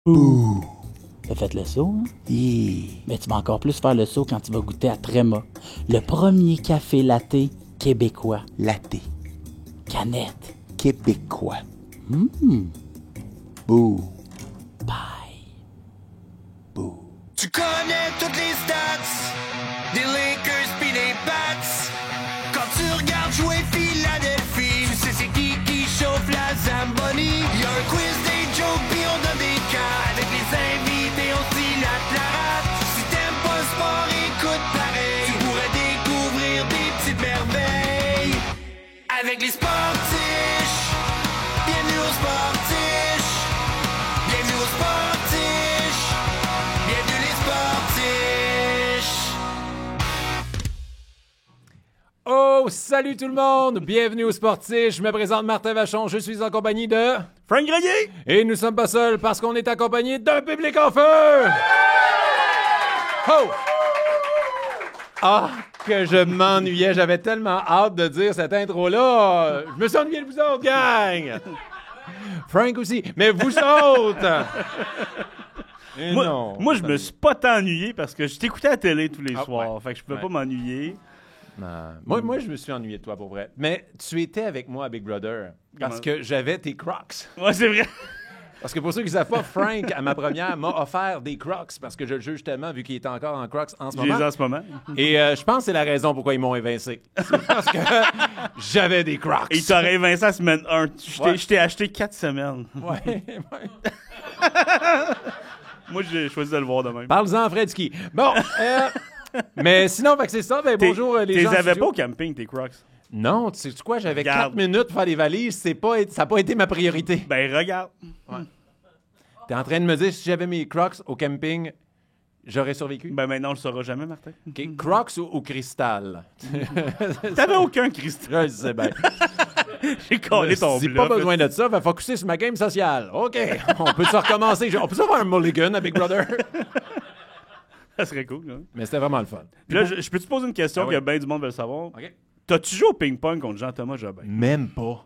Ouh. T'as fait le saut, hein? Yeah. Mais tu vas encore plus faire le saut quand tu vas goûter à Tréma, le premier café latte québécois. Latte. Canette. Québécois. Bye. Bouh. Tu connais toutes les stats des Lakers pis des Pats. Quand tu regardes jouer Philadelphie, tu sais c'est qui chauffe la Zamboni. Y'a un quiz des jokes pis on donne des cas. Avec les invités on se dilate la rate. Si t'aimes pas le sport, écoute pareil. Tu pourrais découvrir des petites merveilles avec les sportiches. Bienvenue aux sportiches. Bienvenue aux sportiches. Bienvenue les sportiches. Oh, salut tout le monde! Bienvenue au Sportif. Je me présente Martin Vachon. Je suis en compagnie de... Frank Grenier! Et nous sommes pas seuls parce qu'on est accompagné d'un public en feu! Oh! Ah, que je m'ennuyais. J'avais tellement hâte de dire cette intro-là. Je me suis ennuyé de vous autres, gang! Frank aussi. Mais vous autres! Et non. Moi, je me suis pas tant ennuyé parce que je t'écoutais à la télé tous les soirs. ouais. Fait que je pouvais Ouais. pas m'ennuyer. Moi, je me suis ennuyé de toi pour vrai. Mais tu étais avec moi à Big Brother parce Comment? que j'avais tes Crocs. Ouais, c'est vrai. Parce que pour ceux qui ne savent pas, Frank, à ma première, m'a offert des Crocs parce que je le juge tellement vu qu'il est encore en Crocs en ce J'ai les moment. en ce moment. Et je pense que c'est la raison pourquoi ils m'ont évincé. C'est parce que j'avais des Crocs. Et tu aurais évincé la semaine 1. Ouais. Je t'ai acheté 4 semaines. Ouais. Moi, j'ai choisi de le voir de même. Parle-en, Fredski. Bon, mais sinon, fait que c'est ça. Ben, bonjour les gens. Tu les en avais studio. pas au camping, tes Crocs? Non, tu sais quoi, j'avais Regarde. 4 minutes pour faire les valises. Ça n'a pas été ma priorité. Ben, regarde. T'es en train de me dire si j'avais mes Crocs au camping, j'aurais survécu? Ben, maintenant, on le saura jamais, Martin. OK. Crocs ou cristal? T'avais aucun cristal. Je sais bien. J'ai collé ton J'ai bluff. pas besoin de ça, va focuser sur ma game sociale. OK, on peut se recommencer. On peut se faire un mulligan à Big Brother. Ça serait cool, là. Mais c'était vraiment le fun. Puis là, je peux te poser une question Ah oui. que bien du monde veut le savoir. OK. T'as-tu joué au ping-pong contre Jean-Thomas Jobin? Même pas.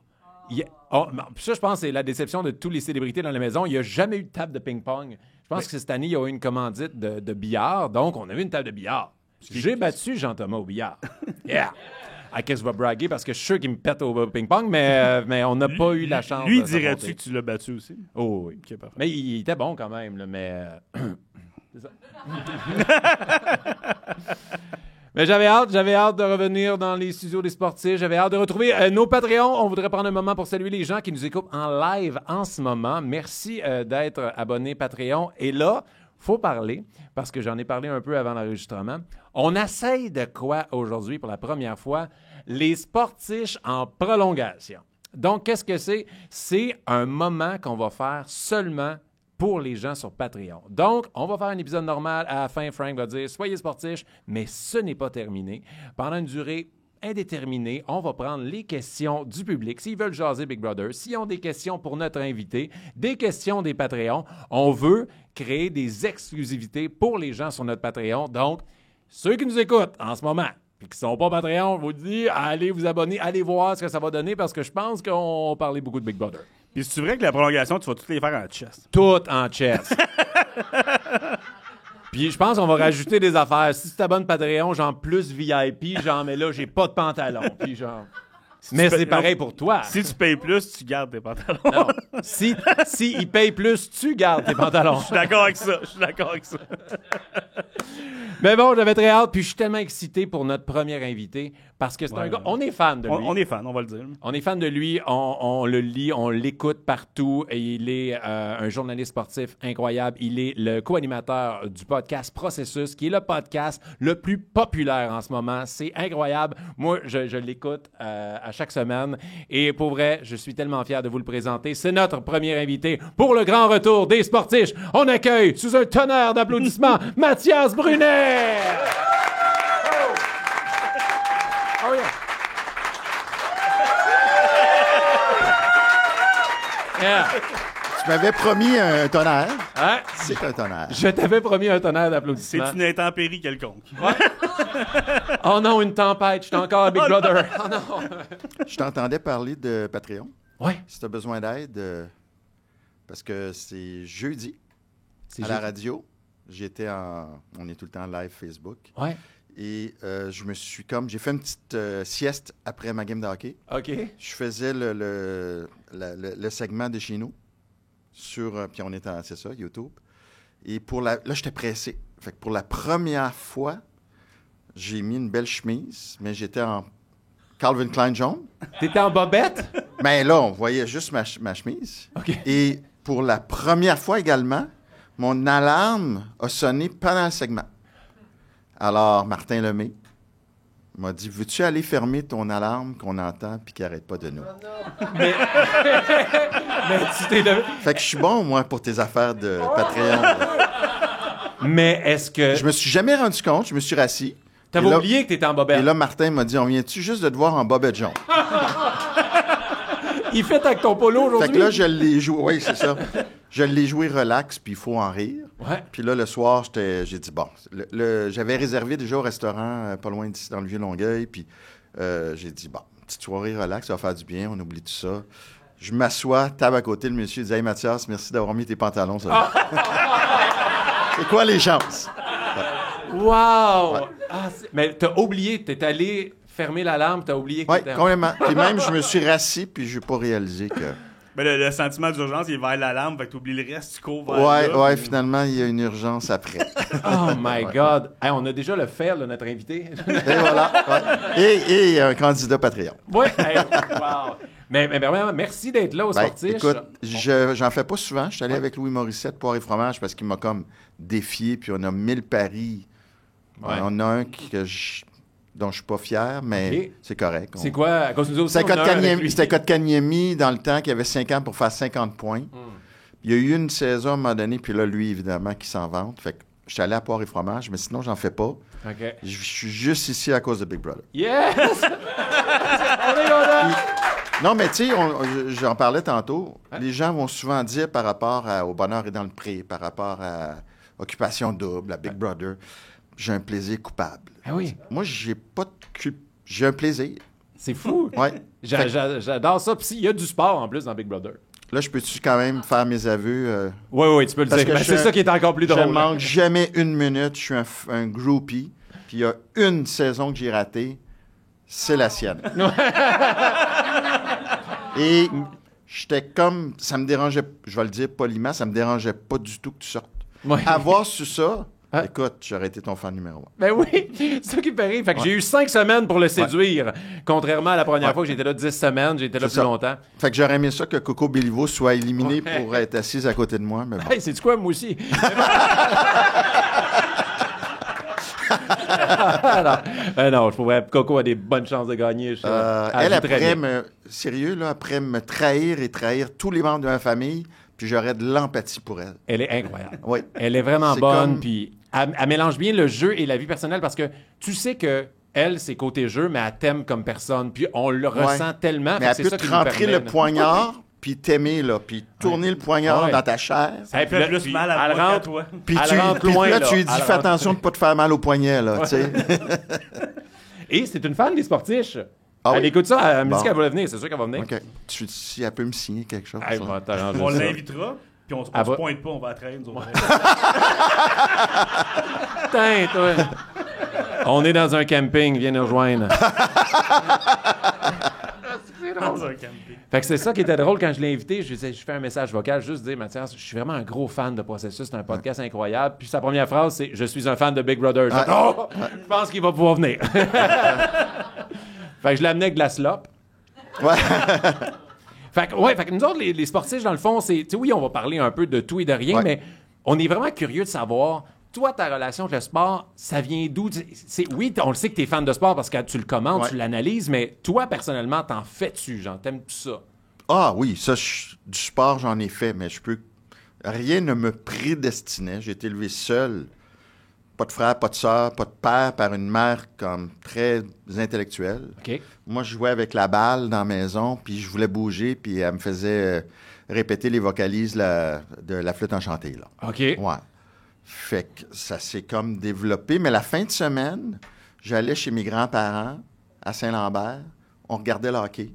Ça, je pense que c'est la déception de tous les célébrités dans la maison. Il n'y a jamais eu de table de ping-pong. Je pense que cette année, il y a eu une commandite de billard. Donc, on a eu une table de billard. J'ai battu Jean-Thomas au billard. Yeah! I guess je vais braguer parce que je suis sûr qu'il me pète au ping-pong, mais on n'a pas eu la chance. Lui, de dirais-tu s'affronter. que tu l'as battu aussi? Oh oui. Ok, parfait. Mais il était bon quand même, là, mais... c'est ça. Mais j'avais hâte de revenir dans les studios des sportifs. J'avais hâte de retrouver nos Patreons. On voudrait prendre un moment pour saluer les gens qui nous écoutent en live en ce moment. Merci d'être abonnés Patreon. Et là, faut parler, parce que j'en ai parlé un peu avant l'enregistrement. On essaye de quoi aujourd'hui pour la première fois? Les sportifs en prolongation. Donc, qu'est-ce que c'est? C'est un moment qu'on va faire seulement pour les gens sur Patreon. Donc, on va faire un épisode normal. À la fin, Frank va dire « Soyez sportifs », mais ce n'est pas terminé. Pendant une durée indéterminée, on va prendre les questions du public. S'ils veulent jaser Big Brother, s'ils ont des questions pour notre invité, des questions des Patreons, on veut créer des exclusivités pour les gens sur notre Patreon. Donc, ceux qui nous écoutent en ce moment, puis qui ne sont pas Patreon, je vous dis, allez vous abonner, allez voir ce que ça va donner, parce que je pense qu'on parlait beaucoup de Big Brother. Puis c'est vrai que la prolongation, tu vas toutes les faire en chest. Tout en chess. Puis je pense qu'on va rajouter des affaires. Si tu t'abonnes Patreon, genre plus VIP, genre, mais là, j'ai pas de pantalon. Puis genre... Mais tu c'est payes- pareil non. pour toi. Si tu payes plus, tu gardes tes pantalons. Non. Si il paye plus, tu gardes tes pantalons. Je suis d'accord avec ça. Je suis d'accord avec ça. Mais bon, j'avais très hâte, puis je suis tellement excité pour notre premier invité, parce que c'est un gars... On est fan de lui. On est fan, on va le dire. On est fan de lui, on le lit, on l'écoute partout. Et il est un journaliste sportif incroyable. Il est le co-animateur du podcast Processus, qui est le podcast le plus populaire en ce moment. C'est incroyable. Moi, je l'écoute à chaque semaine. Et pour vrai, je suis tellement fier de vous le présenter. C'est notre premier invité pour le grand retour des sportifs. On accueille, sous un tonnerre d'applaudissements, Mathias Brunet! Oh yeah! Yeah. Tu m'avais promis un tonnerre. Hein? C'est un tonnerre. Je t'avais promis un tonnerre C'est d'applaudissements. une intempérie quelconque. Oh non, une tempête. Je suis encore à Big Brother. Oh non. Je t'entendais parler de Patreon. Ouais. Si tu as besoin d'aide, parce que c'est jeudi. À la radio, on est tout le temps live Facebook. Ouais. Et j'ai fait une petite sieste après ma game de hockey. OK. Je faisais le segment de chez nous puis on était c'est ça, YouTube. Et là, j'étais pressé. Fait que pour la première fois, j'ai mis une belle chemise, mais j'étais en Calvin Klein jaune. T'étais en bobette? Mais là, on voyait juste ma chemise. OK. Et pour la première fois également, mon alarme a sonné pendant le segment. Alors, Martin Lemay m'a dit, veux-tu aller fermer ton alarme qu'on entend puis qui n'arrête pas de nous? Mais tu t'es levé. Fait que je suis bon, moi, pour tes affaires de Patreon. Mais est-ce que... Je me suis jamais rendu compte, je me suis rassis. T'avais Et là- oublié que t'étais en bobette? Et là, Martin m'a dit, on vient-tu juste de te voir en bobette jaune? Il fait avec ton polo aujourd'hui? Fait que là, je l'ai joué, oui, c'est ça. Je l'ai joué relax, puis il faut en rire. Ouais. Puis là, le soir, j'ai dit, bon, j'avais réservé déjà au restaurant pas loin d'ici, dans le Vieux-Longueuil, puis j'ai dit, bon, petite soirée relax, ça va faire du bien, on oublie tout ça. Je m'assois, table à côté, le monsieur dit, hey Mathias, merci d'avoir mis tes pantalons, ça. C'est quoi les chances? Wow! Ouais. Mais t'as oublié, t'es allé fermer l'alarme, t'as oublié que Oui, t'étais... complètement. Puis même, je me suis rassis, puis je n'ai pas réalisé que... Mais le sentiment d'urgence, il est vers l'alarme, fait que t'oublies le reste, tu cours vers Ouais, là, ouais, puis- finalement, il y a une urgence après. Oh my God! Hey, on a déjà le fail de notre invité. Et voilà. Ouais. Et un candidat Patreon. Ouais. Hey, wow! Mais vraiment, merci d'être là au Ben, Sportiche. écoute, j'en fais pas souvent. Je suis allé avec Louis Morissette, Poire et Fromage, parce qu'il m'a comme défié, puis on a 1000 paris. Ouais. On a un dont je suis pas fier, mais Ok. c'est correct. C'est quoi? À cause de nous autres, C'était on a un avec lui. C'était Kotkaniemi dans le temps qui avait 5 ans pour faire 50 points. Il y a eu une saison à un moment donné, puis là, lui, évidemment, qui s'en vante. Fait que je suis allé à Poire et Fromage, mais sinon, j'en fais pas. OK. Je suis juste ici à cause de Big Brother. Yes! On est content! Non, mais tu sais, j'en parlais tantôt. Les gens vont souvent dire par rapport au bonheur et dans le pré, par rapport à Occupation double, à Big Brother, j'ai un plaisir coupable. Ah oui, Moi, j'ai pas j'ai un plaisir. c'est fou. Ouais. J'adore ça. Puis il y a du sport en plus dans Big Brother. Là, je peux-tu quand même faire mes aveux? Oui, tu peux le Parce dire. que Mais je c'est suis ça qui est encore plus Je drôle. manque jamais une minute. Je suis un groupie. Puis il y a une saison que j'ai ratée, c'est la sienne. Et j'étais comme... Ça me dérangeait, je vais le dire poliment, ça me dérangeait pas du tout que tu sortes. Ouais. Avoir su ça, Ah. écoute, j'aurais été ton fan numéro 1. Ben oui, c'est ça qui me fait rire. Fait que j'ai eu 5 semaines pour le séduire. Contrairement à la première fois que j'étais là 10 semaines, j'étais là C'est plus ça. longtemps. Fait que j'aurais aimé ça que Coco Béliveau soit éliminé Ouais. pour être assise à côté de moi, mais bon. Hey, c'est-tu quoi, moi aussi? non, je pourrais. Coco a des bonnes chances de gagner. Elle, sérieux, là, après me trahir et trahir tous les membres de ma famille, puis j'aurais de l'empathie pour elle. Elle est incroyable. Oui. Elle est vraiment C'est bonne, comme- puis elle mélange bien le jeu et la vie personnelle parce que tu sais que elle, c'est côté jeu, mais elle t'aime comme personne, puis on le ressent tellement. Mais fait elle que c'est peut ça te qui nous rentrer permet, le là. poignard, puis t'aimer, là, puis tourner le poignard Ouais. dans ta chair. Ça Puis fait là, plus puis mal à elle moi qu'à rentre- toi. Puis Elle rentre loin, là, là. tu lui dis, Elle fais rentre- attention de ne pas te faire mal au poignet, là, tu sais. Et c'est une fan des Sportiches. Ah Elle oui? écoute ça, elle me dit Bon. qu'elle va venir, c'est sûr qu'elle va venir. OK. Si elle peut me signer quelque chose. Hey, ça. on va t'arranger On ça. l'invitera, puis on se Elle va- pointe pas, on va la traîner, nous autres. Putain, toi. On est dans un camping, viens nous rejoindre. Dans un camping. Fait que c'est ça qui était drôle quand je l'ai invité. Je fais un message vocal, juste dire, Mathias, je suis vraiment un gros fan de Processus, c'est un podcast incroyable. Puis sa première phrase, c'est je suis un fan de Big Brother. Je fais, oh, je pense qu'il va pouvoir venir. Fait que je l'amenais avec de la slop. Ouais. Fait que nous autres, les sportifs, dans le fond, c'est. Tu sais, oui, on va parler un peu de tout et de rien, Ouais. mais on est vraiment curieux de savoir. Toi, ta relation avec le sport, ça vient d'où? Oui, on le sait que tu es fan de sport parce que tu le commandes, Ouais. tu l'analyses, mais toi, personnellement, t'en fais-tu? Genre, t'aimes-tu ça? Ah oui, ça, du sport, j'en ai fait, mais rien ne me prédestinait. J'ai été élevé seul. Pas de frère, pas de soeur, pas de père, par une mère comme très intellectuelle. OK. Moi, je jouais avec la balle dans la maison, puis je voulais bouger, puis elle me faisait répéter les vocalises de la flûte enchantée, là. OK. Ouais. Fait que ça s'est comme développé. Mais la fin de semaine, j'allais chez mes grands-parents à Saint-Lambert. On regardait le hockey.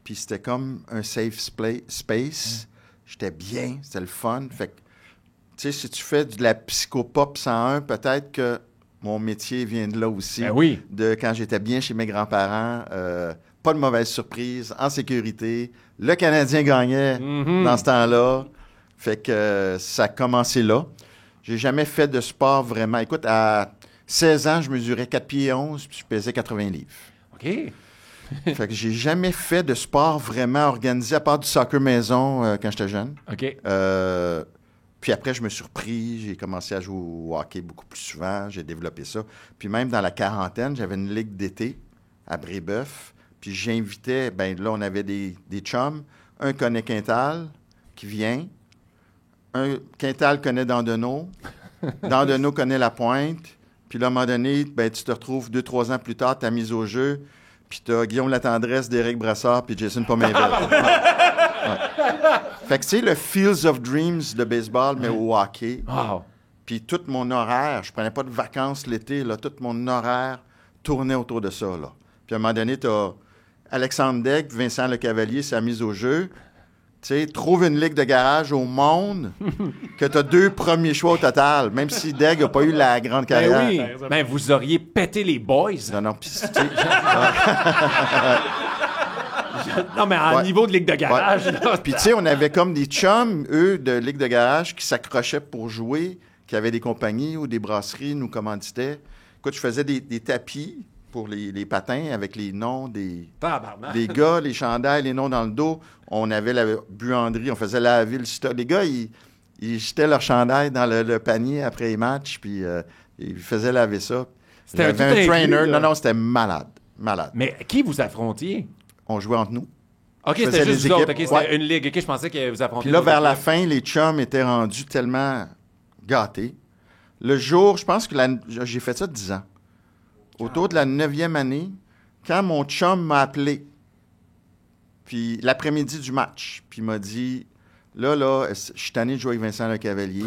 Puis c'était comme un safe space. J'étais bien, c'était le fun. Fait que Tu sais, si tu fais de la psychopop 101, peut-être que mon métier vient de là aussi. Ben oui. De quand j'étais bien chez mes grands-parents, pas de mauvaise surprise, en sécurité. Le Canadien gagnait dans ce temps-là. Fait que ça a commencé là. J'ai jamais fait de sport vraiment. Écoute, à 16 ans, je mesurais 4 pieds 11, puis je pesais 80 livres. OK. Fait que j'ai jamais fait de sport vraiment organisé, à part du soccer maison quand j'étais jeune. OK. Puis après, je me suis repris, j'ai commencé à jouer au hockey beaucoup plus souvent, j'ai développé ça. Puis même dans la quarantaine, j'avais une ligue d'été à Brébeuf, puis j'invitais, ben là, on avait des chums. Un connaît Quintal, qui vient. Un Quintal connaît Dandenault. Dandenault connaît La Pointe. Puis là, à un moment donné, ben, tu te retrouves 2-3 ans plus tard, tu as mise au jeu, puis tu as Guillaume Latendresse, Derek Brassard, puis Jason Pominville. Ouais. Fait que c'est le Fields of Dreams de baseball, mais au hockey. Wow. Puis tout mon horaire, je prenais pas de vacances l'été, là, tout mon horaire tournait autour de ça, là. Puis à un moment donné, tu as Alexandre Daigle, Vincent Lecavalier, sa mise au jeu. Tu sais, trouve une ligue de garage au monde que tu as 2 premiers choix au total, même si Daigle n'a pas eu la grande carrière. Ben oui. Ben, vous auriez pété les boys. Non, puis tu sais, Non, mais en Ouais. niveau de ligue de garage. là. Puis, tu sais, on avait comme des chums, eux, de Ligue de garage, qui s'accrochaient pour jouer, qui avaient des compagnies ou des brasseries, nous commanditaient. Écoute, je faisais des tapis pour les patins avec les noms des gars, les chandails, les noms dans le dos. On avait la buanderie, on faisait laver le stock. Les gars, ils jetaient leur chandail dans le panier après les matchs, puis ils faisaient laver ça. C'était J'avais tout un inclus, trainer. là. Non, c'était malade. Malade. Mais qui vous affrontiez? On jouait entre nous. OK, Je c'était faisais juste les vous autres. équipes. OK, c'était Ouais. une ligue. OK, je pensais que vous affrontiez. Puis là, d'autres vers la équipes. fin, les chums étaient rendus tellement gâtés. Le jour, je pense que j'ai fait ça 10 ans. Autour de la 9e année, quand mon chum m'a appelé, puis l'après-midi du match, puis il m'a dit, là, je suis tanné de jouer avec Vincent Lecavalier.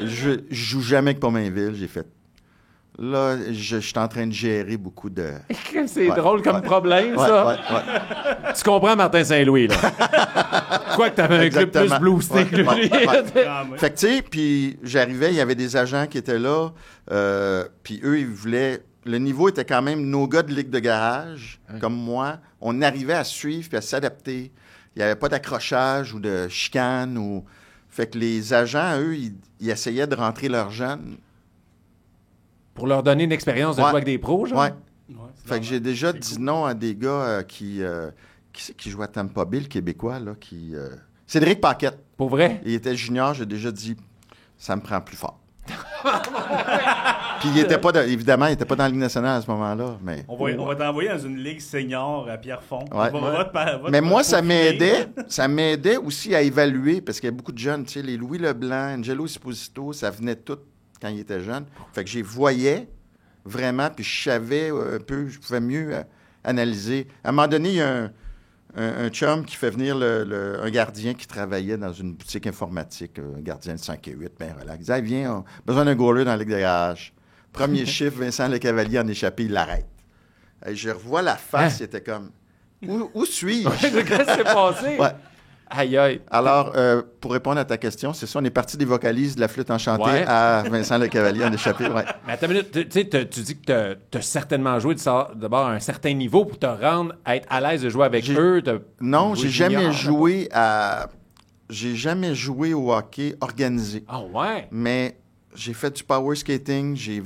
Je joue jamais avec Pominville. J'ai fait, là, je suis en train de gérer beaucoup de... C'est Ouais, drôle comme ouais. problème, Ouais, ça. ouais, ouais. Tu comprends Martin Saint-Louis, là. Quoi que t'avais un club plus Exactement. boosté que lui. Ouais, ouais, ouais. Ah, ouais. Fait que, tu sais, puis j'arrivais, il y avait des agents qui étaient là, puis eux, ils voulaient... Le niveau était quand même nos gars de ligue de garage, comme moi. On arrivait à suivre puis à s'adapter. Il n'y avait pas d'accrochage ou de chicane. Fait que les agents, eux, ils essayaient de rentrer leurs jeunes. Pour leur donner une expérience de Ouais. jouer avec des pros, genre? Ouais. Ouais, c'est Fait que j'ai normal. déjà C'est dit cool. non à des gars qui jouent à Tampa Bay, le Québécois, là, Cédric Paquette. Pour vrai? Il était junior, j'ai déjà dit, ça me prend plus fort. Puis il était pas, évidemment, il n'était pas dans la Ligue nationale à ce moment-là. Mais, On va t'envoyer dans une ligue senior à Pierrefonds. Ouais. Mais moi, ça m'aidait aussi à évaluer, parce qu'il y a beaucoup de jeunes, tu sais, les Louis Leblanc, Angelo Esposito, ça venait tout quand il était jeune. Fait que j'y voyais vraiment, puis je savais un peu, je pouvais mieux analyser. À un moment donné, il y a un chum qui fait venir un gardien qui travaillait dans une boutique informatique, un gardien de 5 et 8, bien relax. Il disait, viens, on a besoin d'un goaler dans la Ligue de garage. Premier chiffre, Vincent Lecavalier en échappé, il l'arrête. Et je revois la face, il était comme, où suis-je? Qu'est-ce qui s'est passé? Ouais. Aïe, aïe. Alors, pour répondre à ta question, c'est ça, on est parti des vocalises de la flûte enchantée Ouais. à Vincent Lecavalier en échappé, ouais. Mais attends une minute, tu sais, tu dis que t'as certainement joué d'abord à un certain niveau pour te rendre à être à l'aise de jouer avec eux. Non, joué j'ai jamais joué au hockey organisé. Ah ouais? Mais j'ai fait du power skating, je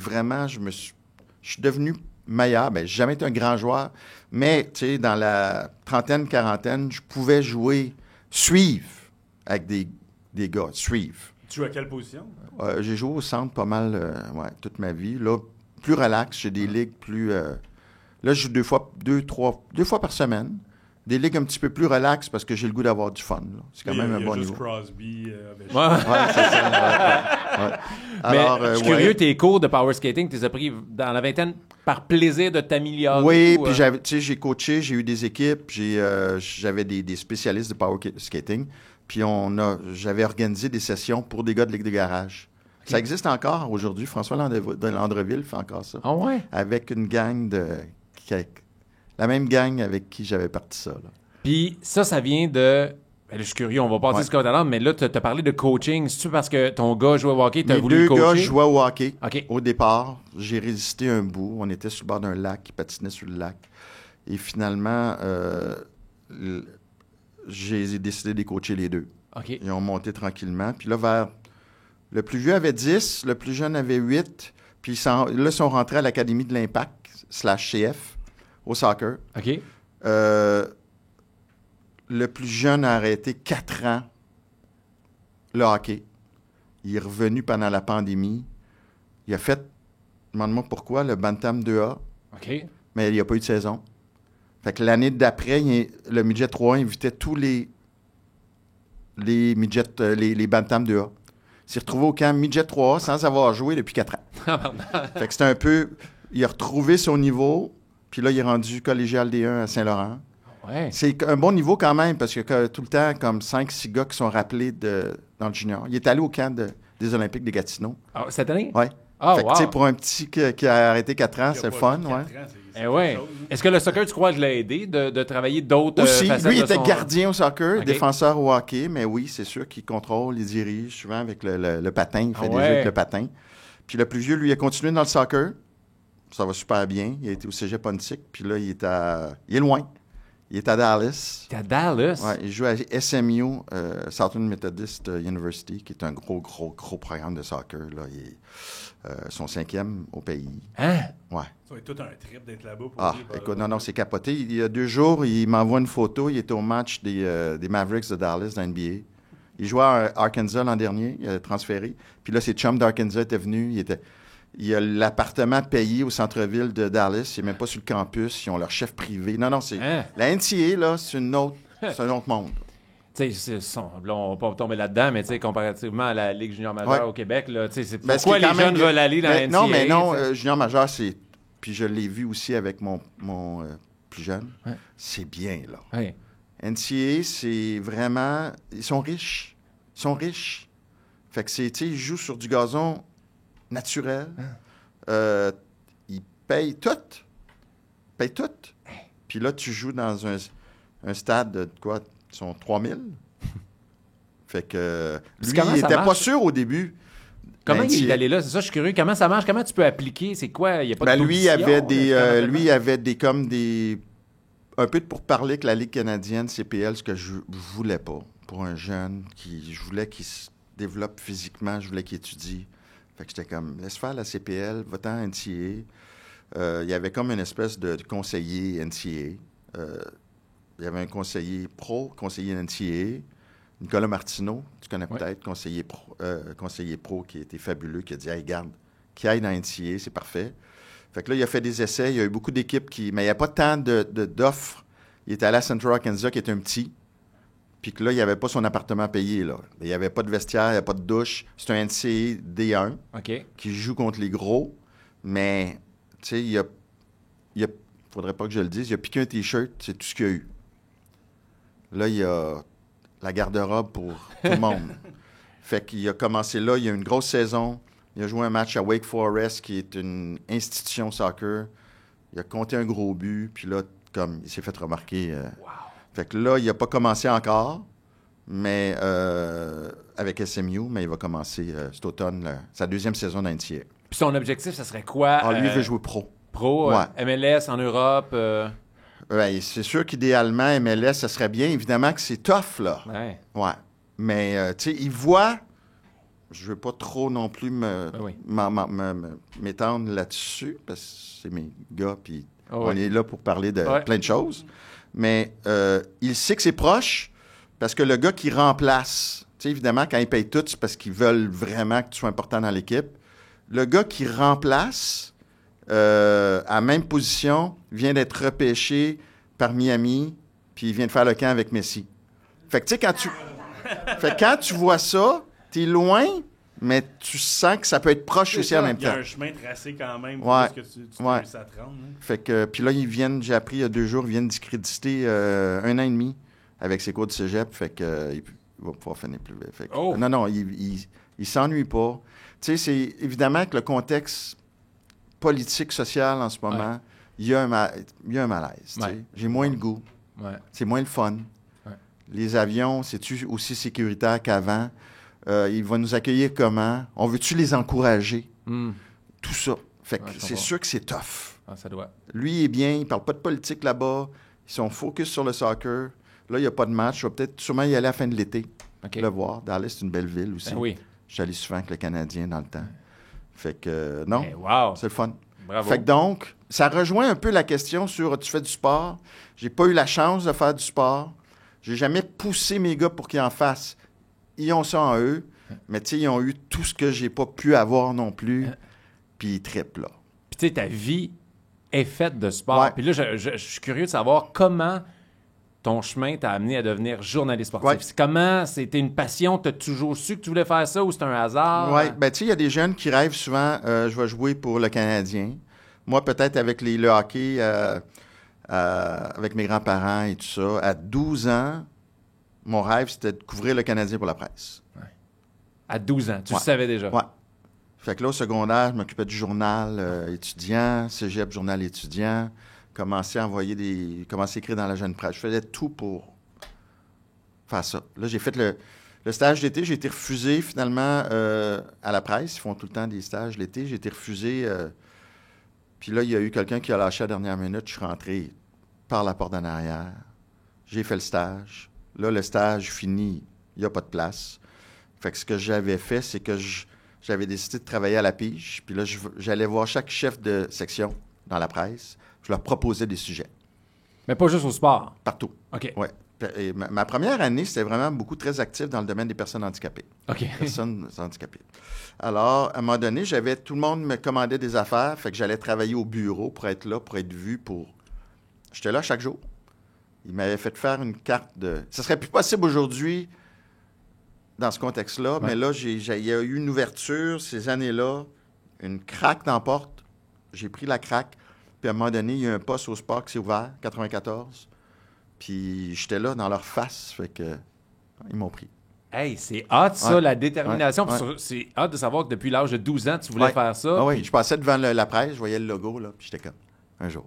suis devenu meilleur. Ben, j'ai jamais été un grand joueur, mais tu sais, dans la trentaine, quarantaine, je pouvais suivre avec des gars, suivre. Tu joues à quelle position? J'ai joué au centre pas mal toute ma vie. Là, plus relax, j'ai des ligues plus... là, je joue deux fois par semaine. Des ligues un petit peu plus relax parce que j'ai le goût d'avoir du fun. Là. C'est quand même un bon juste niveau. Crosby. Avec... Ouais. Ouais, c'est ça. Ouais. Mais Alors, je suis curieux, tes cours de power skating, tu les as pris dans la vingtaine par plaisir de t'améliorer? Oui, ou, puis j'ai coaché, j'ai eu des équipes, j'avais des spécialistes de power skating, puis j'avais organisé des sessions pour des gars de ligue de garage. Ça existe encore aujourd'hui. François Landreville fait encore ça. Ah ouais? Avec une gang la même gang avec qui j'avais parti ça. Là. Puis ça vient de Ben là, je suis curieux, on va passer Ouais. Scott Allen, mais là, tu as parlé de coaching. C'est-tu parce que ton gars jouait au hockey, tu as Mes voulu deux le coacher? gars jouaient au hockey. OK. Au départ, j'ai résisté un bout. On était sur le bord d'un lac, ils patinaient sur le lac. Et finalement, j'ai décidé de les coacher les deux. OK. Ils ont monté tranquillement. Puis là, le plus vieux avait 10, le plus jeune avait 8. Puis là, ils sont rentrés à l'Académie de l'Impact, /CF, au soccer. OK. Le plus jeune a arrêté 4 ans le hockey. Il est revenu pendant la pandémie. Il a fait, demande-moi pourquoi, le Bantam 2A, OK. mais il n'y a pas eu de saison. Fait que l'année d'après, le midget 3 invitait tous les midgets, les Bantam 2A. Il s'est retrouvé au camp midget 3A sans avoir joué depuis 4 ans. Fait que c'était un peu... Il a retrouvé son niveau, puis là, il est rendu collégial D1 à Saint-Laurent. Ouais. C'est un bon niveau quand même, parce que tout le temps, comme 5-6 gars qui sont rappelés dans le junior. Il est allé au camp des Olympiques de Gatineau. Ah, cette année? Oui. Ah, Fait que, wow. tu sais, pour un petit qui a arrêté 4 ans, c'est le fun, ouais. Eh ouais. Est-ce que le soccer, tu crois, je l'ai aidé de travailler d'autres Aussi, facettes lui, il de était son- gardien au soccer, OK. défenseur au hockey, mais oui, c'est sûr qu'il contrôle, il dirige souvent avec le patin, il fait Ah des ouais. jeux avec le patin. Puis le plus vieux, lui, a continué dans le soccer. Ça va super bien. Il a été au Cégep Pontic, puis là, il est loin. Il est à Dallas. T'es à Dallas? Ouais, il joue à SMU, Southern Methodist University, qui est un gros programme de soccer. Là. Il est son 5e au pays. Hein? Ouais. Ça va être tout un trip d'être là-bas. Pour Ah, lui, écoute, non, c'est capoté. Il y a 2 jours, il m'envoie une photo. Il était au match des Mavericks de Dallas dans NBA. Il jouait à Arkansas l'an dernier. Il a transféré. Puis là, ses chums d'Arkansas étaient venus. Il a l'appartement payé au centre-ville de Dallas. Il n'est même pas sur le campus. Ils ont leur chef privé. Non, c'est... Hein? La NCAA, là, c'est un autre monde. Tu sais, là, on va pas tomber là-dedans, mais tu sais, comparativement à la Ligue junior majeure Ouais. au Québec, là, tu sais, c'est Ben, ce pourquoi qui est les quand même jeunes bien- veulent aller dans la NCAA. Non, mais non, tu sais. junior majeur, c'est... Puis je l'ai vu aussi avec mon plus jeune. Ouais. C'est bien, là. Ouais. NCAA, c'est vraiment... Ils sont riches. Fait que c'est, tu sais, ils jouent sur du gazon naturel. Ils payent tout. Puis là, tu joues dans un stade de quoi? Ils sont 3000. Fait que Puis lui, comment il ça était pas marche? sûr au début. Comment il est NCAA. allé là? C'est ça, je suis curieux. Comment ça marche? Comment tu peux appliquer? C'est quoi? Il n'y a pas Ben, de lui, il avait d'audition, lui, il avait un peu de pourparlers avec la Ligue canadienne, CPL, ce que je voulais pas. Pour un jeune, je voulais qu'il se développe physiquement, je voulais qu'il étudie. Fait que j'étais comme, laisse faire la CPL, va-t'en à NCAA. Il y avait comme une espèce de conseiller NCAA. Il y avait un conseiller pro, conseiller NCAA, Nicolas Martineau, tu connais Ouais. peut-être, conseiller pro qui était fabuleux, qui a dit, hey, garde, qui aille dans NCAA, c'est parfait. Fait que là, il a fait des essais, il y a eu beaucoup d'équipes mais il n'y a pas tant d'offres. Il était allé à Central Arkansas, qui est un petit, puis que là, il n'y avait pas son appartement payé, là. Il n'y avait pas de vestiaire, il n'y avait pas de douche. C'est un NCAA D1 OK. qui joue contre les gros, mais, tu sais, il faudrait pas que je le dise, il a piqué un T-shirt, c'est tout ce qu'il y a eu. Là, il y a la garde-robe pour tout le monde. Fait qu'il a commencé là, il y a eu une grosse saison. Il a joué un match à Wake Forest, qui est une institution soccer. Il a compté un gros but, puis là, comme il s'est fait remarquer. Fait que là, il n'a pas commencé encore, mais avec SMU, mais il va commencer cet automne, sa 2e saison dans NCAA. Puis son objectif, ça serait quoi? Ah, lui, il veut jouer pro. Pro, Ouais. MLS en Europe. Ouais, c'est sûr qu'idéalement, MLS, ça serait bien. Évidemment que c'est tough, là. Ouais. Ouais. Mais, tu sais, il voit... Je veux pas trop non plus oui. m'étendre là-dessus, parce que c'est mes gars, puis Oh, on oui. est là pour parler de Ouais. plein de choses. Mais il sait que c'est proche, parce que le gà qui remplace, tu sais, évidemment, quand ils payent tout, c'est parce qu'ils veulent vraiment que tu sois important dans l'équipe. Le gars qui remplace à la même position vient d'être repêché par Miami, puis il vient de faire le camp avec Messi. Fait que, tu sais, quand tu vois ça, t'es loin, mais tu sens que ça peut être proche aussi en même Il y a temps. un chemin tracé quand même. Ouais. Parce que tu Ouais. réussis à te rendre. hein. Fait que, puis là, j'ai appris il y a 2 jours, ils viennent discréditer 1 an et demi avec ses cours de cégep. Fait que, il va pouvoir finir plus vite. Fait que, Oh! Non, il s'ennuie pas. Tu sais, c'est évidemment que le contexte politique, social en ce moment, il y a un malaise. tu sais. Ouais. J'ai moins le goût. Ouais. C'est moins le fun. Ouais. Les avions, c'est-tu aussi sécuritaire qu'avant? Il va nous accueillir comment? On veut-tu les encourager? Tout ça. Fait que c'est sûr que c'est tough. Ah, ça doit. Lui, il est bien, il parle pas de politique là-bas. Ils sont focus sur le soccer. Là, il n'y a pas de match. Je vais peut-être sûrement y aller à la fin de l'été. Le voir. Dallas, c'est une belle ville aussi. Ben oui. J'allais souvent avec le Canadien dans le temps. Fait que, non, Wow. c'est le fun. Bravo. Fait que donc, ça rejoint un peu la question sur tu fais du sport. J'ai pas eu la chance de faire du sport. J'ai jamais poussé mes gars pour qu'ils en fassent. Ils ont ça en eux, mais tu sais, ils ont eu tout ce que j'ai pas pu avoir non plus. Puis ils trippent, là. Puis tu sais, ta vie est faite de sport. Ouais. Puis là, je suis curieux de savoir comment ton chemin t'a amené à devenir journaliste sportif. Ouais. Comment c'était une passion? T'as toujours su que tu voulais faire ça ou c'est un hasard? Oui, ben tu sais, il y a des jeunes qui rêvent souvent, je vais jouer pour le Canadien. Moi, peut-être avec le hockey, avec mes grands-parents et tout ça, à 12 ans, mon rêve, c'était de couvrir le Canadien pour la presse. À 12 ans, tu le Ouais. savais déjà? Ouais. Fait que là, au secondaire, je m'occupais du journal étudiant, cégep journal étudiant, commençais à écrire dans la jeune presse. Je faisais tout pour faire ça. Là, j'ai fait le stage d'été. J'ai été refusé finalement à la presse. Ils font tout le temps des stages l'été. J'ai été refusé. Puis là, il y a eu quelqu'un qui a lâché à la dernière minute. Je suis rentré par la porte d'en arrière. J'ai fait le stage. Là, le stage fini. Il n'y a pas de place. Fait que ce que j'avais fait, c'est que j'avais décidé de travailler à la pige. Puis là, j'allais voir chaque chef de section dans la presse. Je leur proposais des sujets. Mais pas juste au sport? Partout. OK. Ouais. Et ma première année, c'était vraiment beaucoup très actif dans le domaine des personnes handicapées. OK. Personnes handicapées. Alors, à un moment donné, tout le monde me commandait des affaires, fait que j'allais travailler au bureau pour être là, pour être vu, J'étais là chaque jour. Il m'avait fait faire une carte de... Ça serait plus possible aujourd'hui dans ce contexte-là, mais là, il y a eu une ouverture ces années-là, une craque dans la porte. J'ai pris la craque, puis à un moment donné, il y a un poste au sport qui s'est ouvert, 94. Puis j'étais là dans leur face, fait que ils m'ont pris. Hey, c'est hot, ça, Ouais. la détermination. Ouais. Puis c'est hot de savoir que depuis l'âge de 12 ans, tu voulais Ouais. faire ça. Ah oui, je passais devant la presse, je voyais le logo, là, puis j'étais comme, un jour.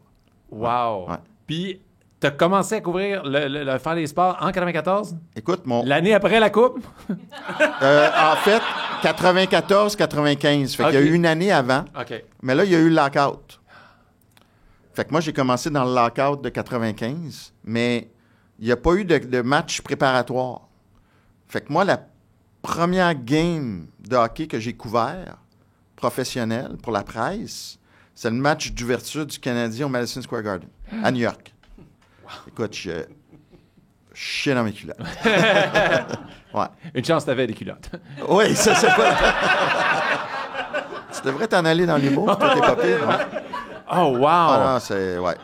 Wow. Ouais. Puis, tu as commencé à couvrir faire les sports en 94? Écoute, L'année après la Coupe? en fait, 94-95, fait qu'il y a Ok. eu une année avant, OK. mais là, il y a eu le lockout. Fait que moi, j'ai commencé dans le lockout de 95, mais il n'y a pas eu de match préparatoire. Fait que moi, la première game de hockey que j'ai couvert, professionnel, pour la presse, c'est le match d'ouverture du Canadien au Madison Square Garden, à New York. Écoute, je chiais dans mes culottes. Ouais. Une chance, t'avais des culottes. Oui, ça, c'est pas... Tu devrais t'en aller dans l'humour, toi, t'es pas pire. Ouais. Oh, wow! Ah non, c'est... Ouais.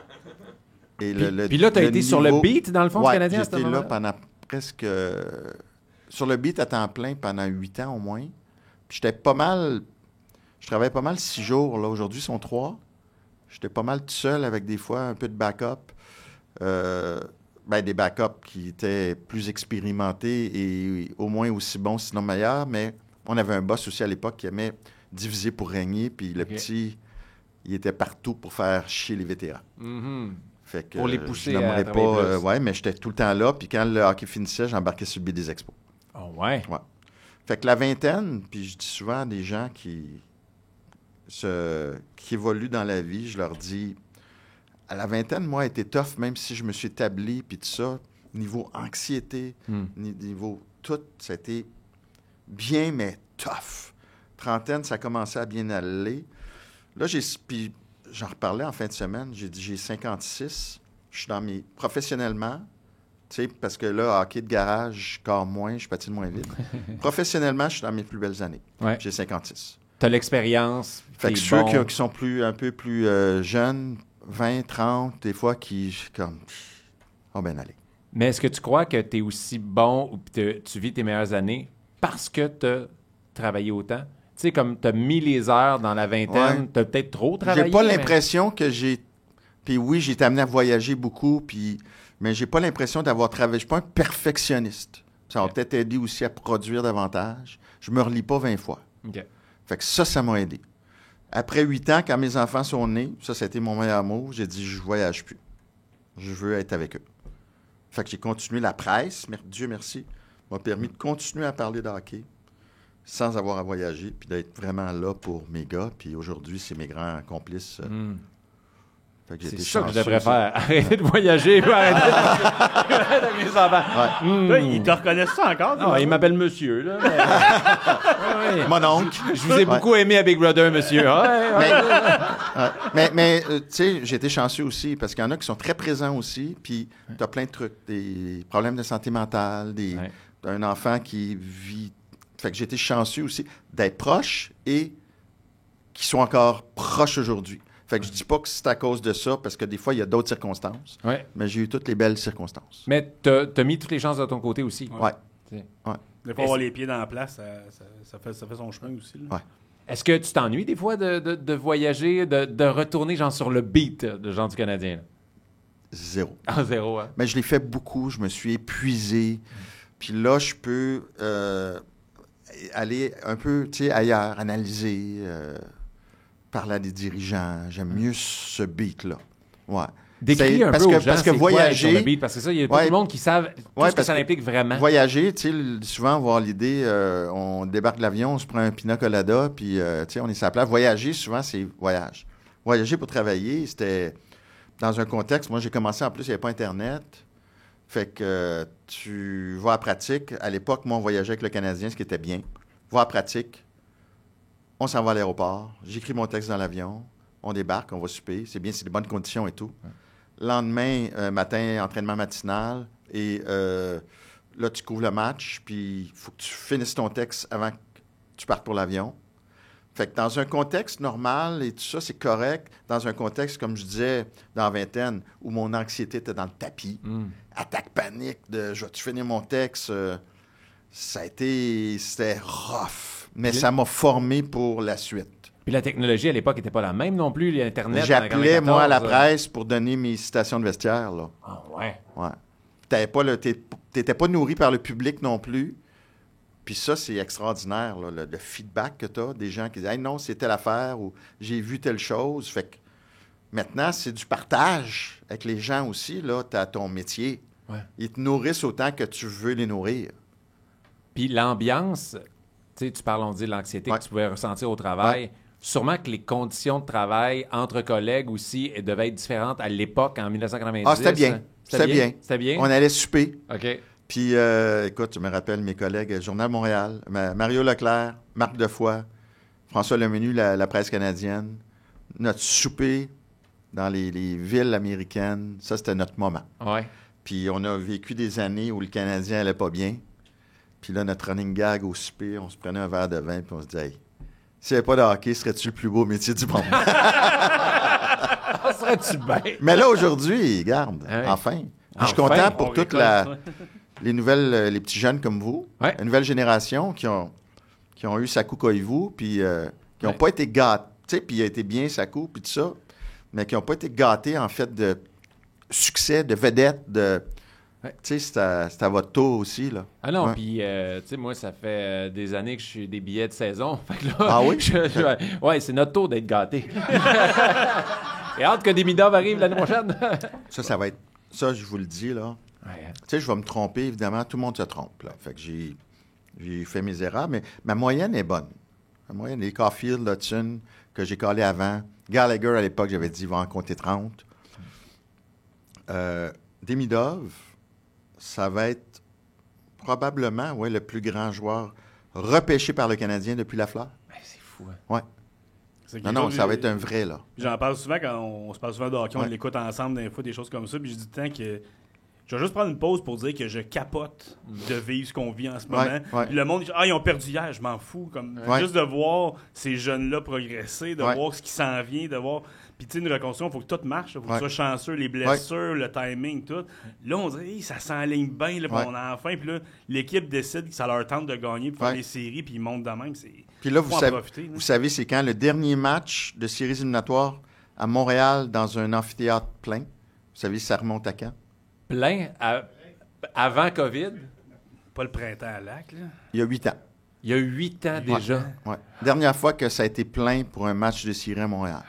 Et Puis là, t'as été sur le niveau- beat, dans le fond, du Ouais, Canadien, à ce j'étais là moment-là? pendant presque... sur le beat à temps plein pendant 8 ans au moins. Puis j'étais pas mal... Je travaillais pas mal 6 jours. Là, aujourd'hui, ils sont 3. J'étais pas mal tout seul avec des fois un peu de backup. Des backups qui étaient plus expérimentés et au moins aussi bons, sinon meilleurs. Mais on avait un boss aussi à l'époque qui aimait diviser pour régner. Puis le petit, il était partout pour faire chier les vétérans. Mhm. Fait que, Pour les pousser je à n'aimerais travailler pas. plus. Ouais, mais j'étais tout le temps là. Puis quand le hockey finissait, j'embarquais sur le billet des expos. Oh, ouais. Ouais. Fait que la vingtaine, puis je dis souvent à des gens qui évoluent dans la vie, je leur dis, à la vingtaine, moi, a été tough, même si je me suis établi, puis tout ça, niveau anxiété, niveau tout, c'était bien, mais tough. Trentaine, ça commençait à bien aller. Là, puis j'en reparlais en fin de semaine, j'ai dit, j'ai 56, je suis dans mes... Professionnellement, tu sais, parce que là, hockey de garage, je corps moins, je patine moins vite. Professionnellement, je suis dans mes plus belles années. Ouais. J'ai 56. T'as l'expérience. Fait t'es que ceux bon. qui sont un peu plus jeunes, 20, 30, des fois, ben allez. Mais est-ce que tu crois que tu es aussi bon ou tu vis tes meilleures années parce que tu as travaillé autant? Tu sais, comme tu as mis les heures dans la vingtaine, Ouais. tu as peut-être trop travaillé. J'ai pas mais- l'impression que j'ai... Puis oui, j'ai été amené à voyager beaucoup, mais j'ai pas l'impression d'avoir travaillé. Je suis pas un perfectionniste. Ça va peut-être aider aussi à produire davantage. Je me relis pas 20 fois. OK. Fait que ça m'a aidé. Après 8 ans, quand mes enfants sont nés, ça a été mon meilleur mot, j'ai dit, je voyage plus. Je veux être avec eux. Fait que j'ai continué la presse, Dieu merci, m'a permis de continuer à parler de hockey sans avoir à voyager, puis d'être vraiment là pour mes gars. Puis aujourd'hui, c'est mes grands complices. Fait que j'ai C'est été ça que je chanceux, devrais ça. faire. Arrêter de voyager, puis arrêter avec mes enfants. Là, ils te reconnaissent ça encore? Non, il m'appelle monsieur, là. Ouais, ouais. Mon oncle. Je vous ai beaucoup aimé à Big Brother, monsieur. Mais tu sais, j'ai été chanceux aussi parce qu'il y en a qui sont très présents aussi. Puis tu as plein de trucs, des problèmes de santé mentale, Ouais. un enfant qui vit. Fait que j'ai été chanceux aussi d'être proche et qui sont encore proches aujourd'hui. Fait que je dis pas que c'est à cause de ça parce que des fois, il y a d'autres circonstances. Ouais. Mais j'ai eu toutes les belles circonstances. Mais t'as mis toutes les chances de ton côté aussi. Ouais. Des fois, avoir les pieds dans la place, ça fait son chemin aussi. Là. Ouais. Est-ce que tu t'ennuies des fois de voyager, de retourner genre sur le beat de genre du Canadien? Là? Zéro. Ah, zéro, hein? Mais je l'ai fait beaucoup. Je me suis épuisé. Puis là, je peux aller un peu ailleurs, analyser, parler à des dirigeants. J'aime mieux ce beat-là. Ouais. Décris un parce peu que, aux gens parce que c'est quoi voyager, sur le beat, parce que ça, il y a pas Ouais. tout le monde qui savent tout Ouais, ce que parce ça que implique vraiment. voyager, tu sais, souvent, avoir l'idée, on débarque de l'avion, on se prend un pina colada, puis, tu sais, on est sur la plage. Voyager, souvent, c'est voyage. Voyager pour travailler, c'était dans un contexte. Moi, j'ai commencé, en plus, il n'y avait pas Internet. Fait que tu vas à pratique. À l'époque, moi, on voyageait avec le Canadien, ce qui était bien. Va à pratique. On s'en va à l'aéroport. J'écris mon texte dans l'avion. On débarque, on va souper. C'est bien, c'est des bonnes conditions et tout. Lendemain, matin, entraînement matinal. Et là, tu couvres le match. Puis il faut que tu finisses ton texte avant que tu partes pour l'avion. Fait que dans un contexte normal et tout ça, c'est correct. Dans un contexte, comme je disais, dans la vingtaine, où mon anxiété était dans le tapis, attaque panique de je vais-tu finir mon texte, c'était rough. Mais ça m'a formé pour la suite. Puis la technologie à l'époque n'était pas la même non plus, l'Internet. en J'appelais, 94, moi, à la presse pour donner mes citations de vestiaire, là. Ah, ouais. Ouais. T'étais pas nourri par le public non plus. Puis ça, c'est extraordinaire, là, le feedback que tu as, des gens qui disent « Hey, non, c'est telle affaire » ou « J'ai vu telle chose ». Fait que maintenant, c'est du partage avec les gens aussi, là. Tu as ton métier. Ouais. Ils te nourrissent autant que tu veux les nourrir. Puis l'ambiance, tu sais, tu parles, on dit, de l'anxiété Ouais. que tu pouvais ressentir au travail. Ouais. Sûrement que les conditions de travail entre collègues aussi devaient être différentes à l'époque, en 1990. Ah, c'était bien. C'était bien. C'était bien? On allait souper. OK. Puis, écoute, je me rappelle mes collègues, Journal Montréal, Mario Leclerc, Marc Defoy, François Lemenu, la presse canadienne. Notre souper dans les villes américaines, ça, c'était notre moment. Ouais. Puis, on a vécu des années où le Canadien allait pas bien. Puis là, notre running gag au souper, on se prenait un verre de vin, puis on se disait, hey, s'il n'y avait pas de hockey, serais-tu le plus beau métier du monde? Ah, serais-tu bien? Mais là, aujourd'hui, regarde, Ah oui. enfin. Je suis Enfin, content pour on toute récolte, les nouvelles, les petits jeunes comme vous, Ouais. la nouvelle génération qui ont eu Sakou Koivu, puis qui n'ont Ouais. pas été gâtés, puis il a été bien Sakou, puis tout ça, mais qui n'ont pas été gâtés, en fait, de succès, de vedettes, de... Ouais. Tu sais, c'est à votre tour aussi, là. Ah non, Ouais. puis, tu sais, moi, ça fait des années que je suis des billets de saison. Fait que là, Ah oui? ouais, c'est notre tour d'être gâtés. Et hâte que Demidov arrive l'année prochaine. Ça va être... Ça, je vous le dis, là. Ouais, hein. Tu sais, je vais me tromper, évidemment, tout le monde se trompe, là. Fait que j'ai fait mes erreurs, mais ma moyenne est bonne. Ma moyenne, les Caulfield, Hudson, que j'ai collé avant. Gallagher, à l'époque, j'avais dit, il va en compter 30. Demidov, ça va être probablement le plus grand joueur repêché par le Canadien depuis Lafleur. Ben, c'est fou, hein. Ouais. C'est Non, quelque non, chose- ça va être un vrai, là. J'en parle souvent quand on se parle souvent de hockey, on Ouais. l'écoute ensemble des fois, des choses comme ça. Puis je dis tout le temps que je vais juste prendre une pause pour dire que je capote de vivre ce qu'on vit en ce moment. ouais. Puis le monde dit ils ont perdu hier, je m'en fous. Comme, Ouais. juste de voir ces jeunes-là progresser, de Ouais. voir ce qui s'en vient, de voir. Puis tu sais, une reconstruction, il faut que tout marche, il faut que Ouais. tu sois chanceux, les blessures, le timing, tout. Là, on dit hey, ça s'enligne bien, là, puis Ouais. on a enfin. Puis là, l'équipe décide que ça leur tente de gagner, puis faire Ouais. des séries, puis ils montent de même. Puis là, Faut en profiter, là. vous savez, c'est quand le dernier match de séries éliminatoires à Montréal dans un amphithéâtre plein. Vous savez, ça remonte à quand? Plein avant COVID, Pas le printemps à lac, là. Il y a 8 ans. il y a 8 ans déjà. Ouais. Dernière fois que ça a été plein pour un match de série à Montréal.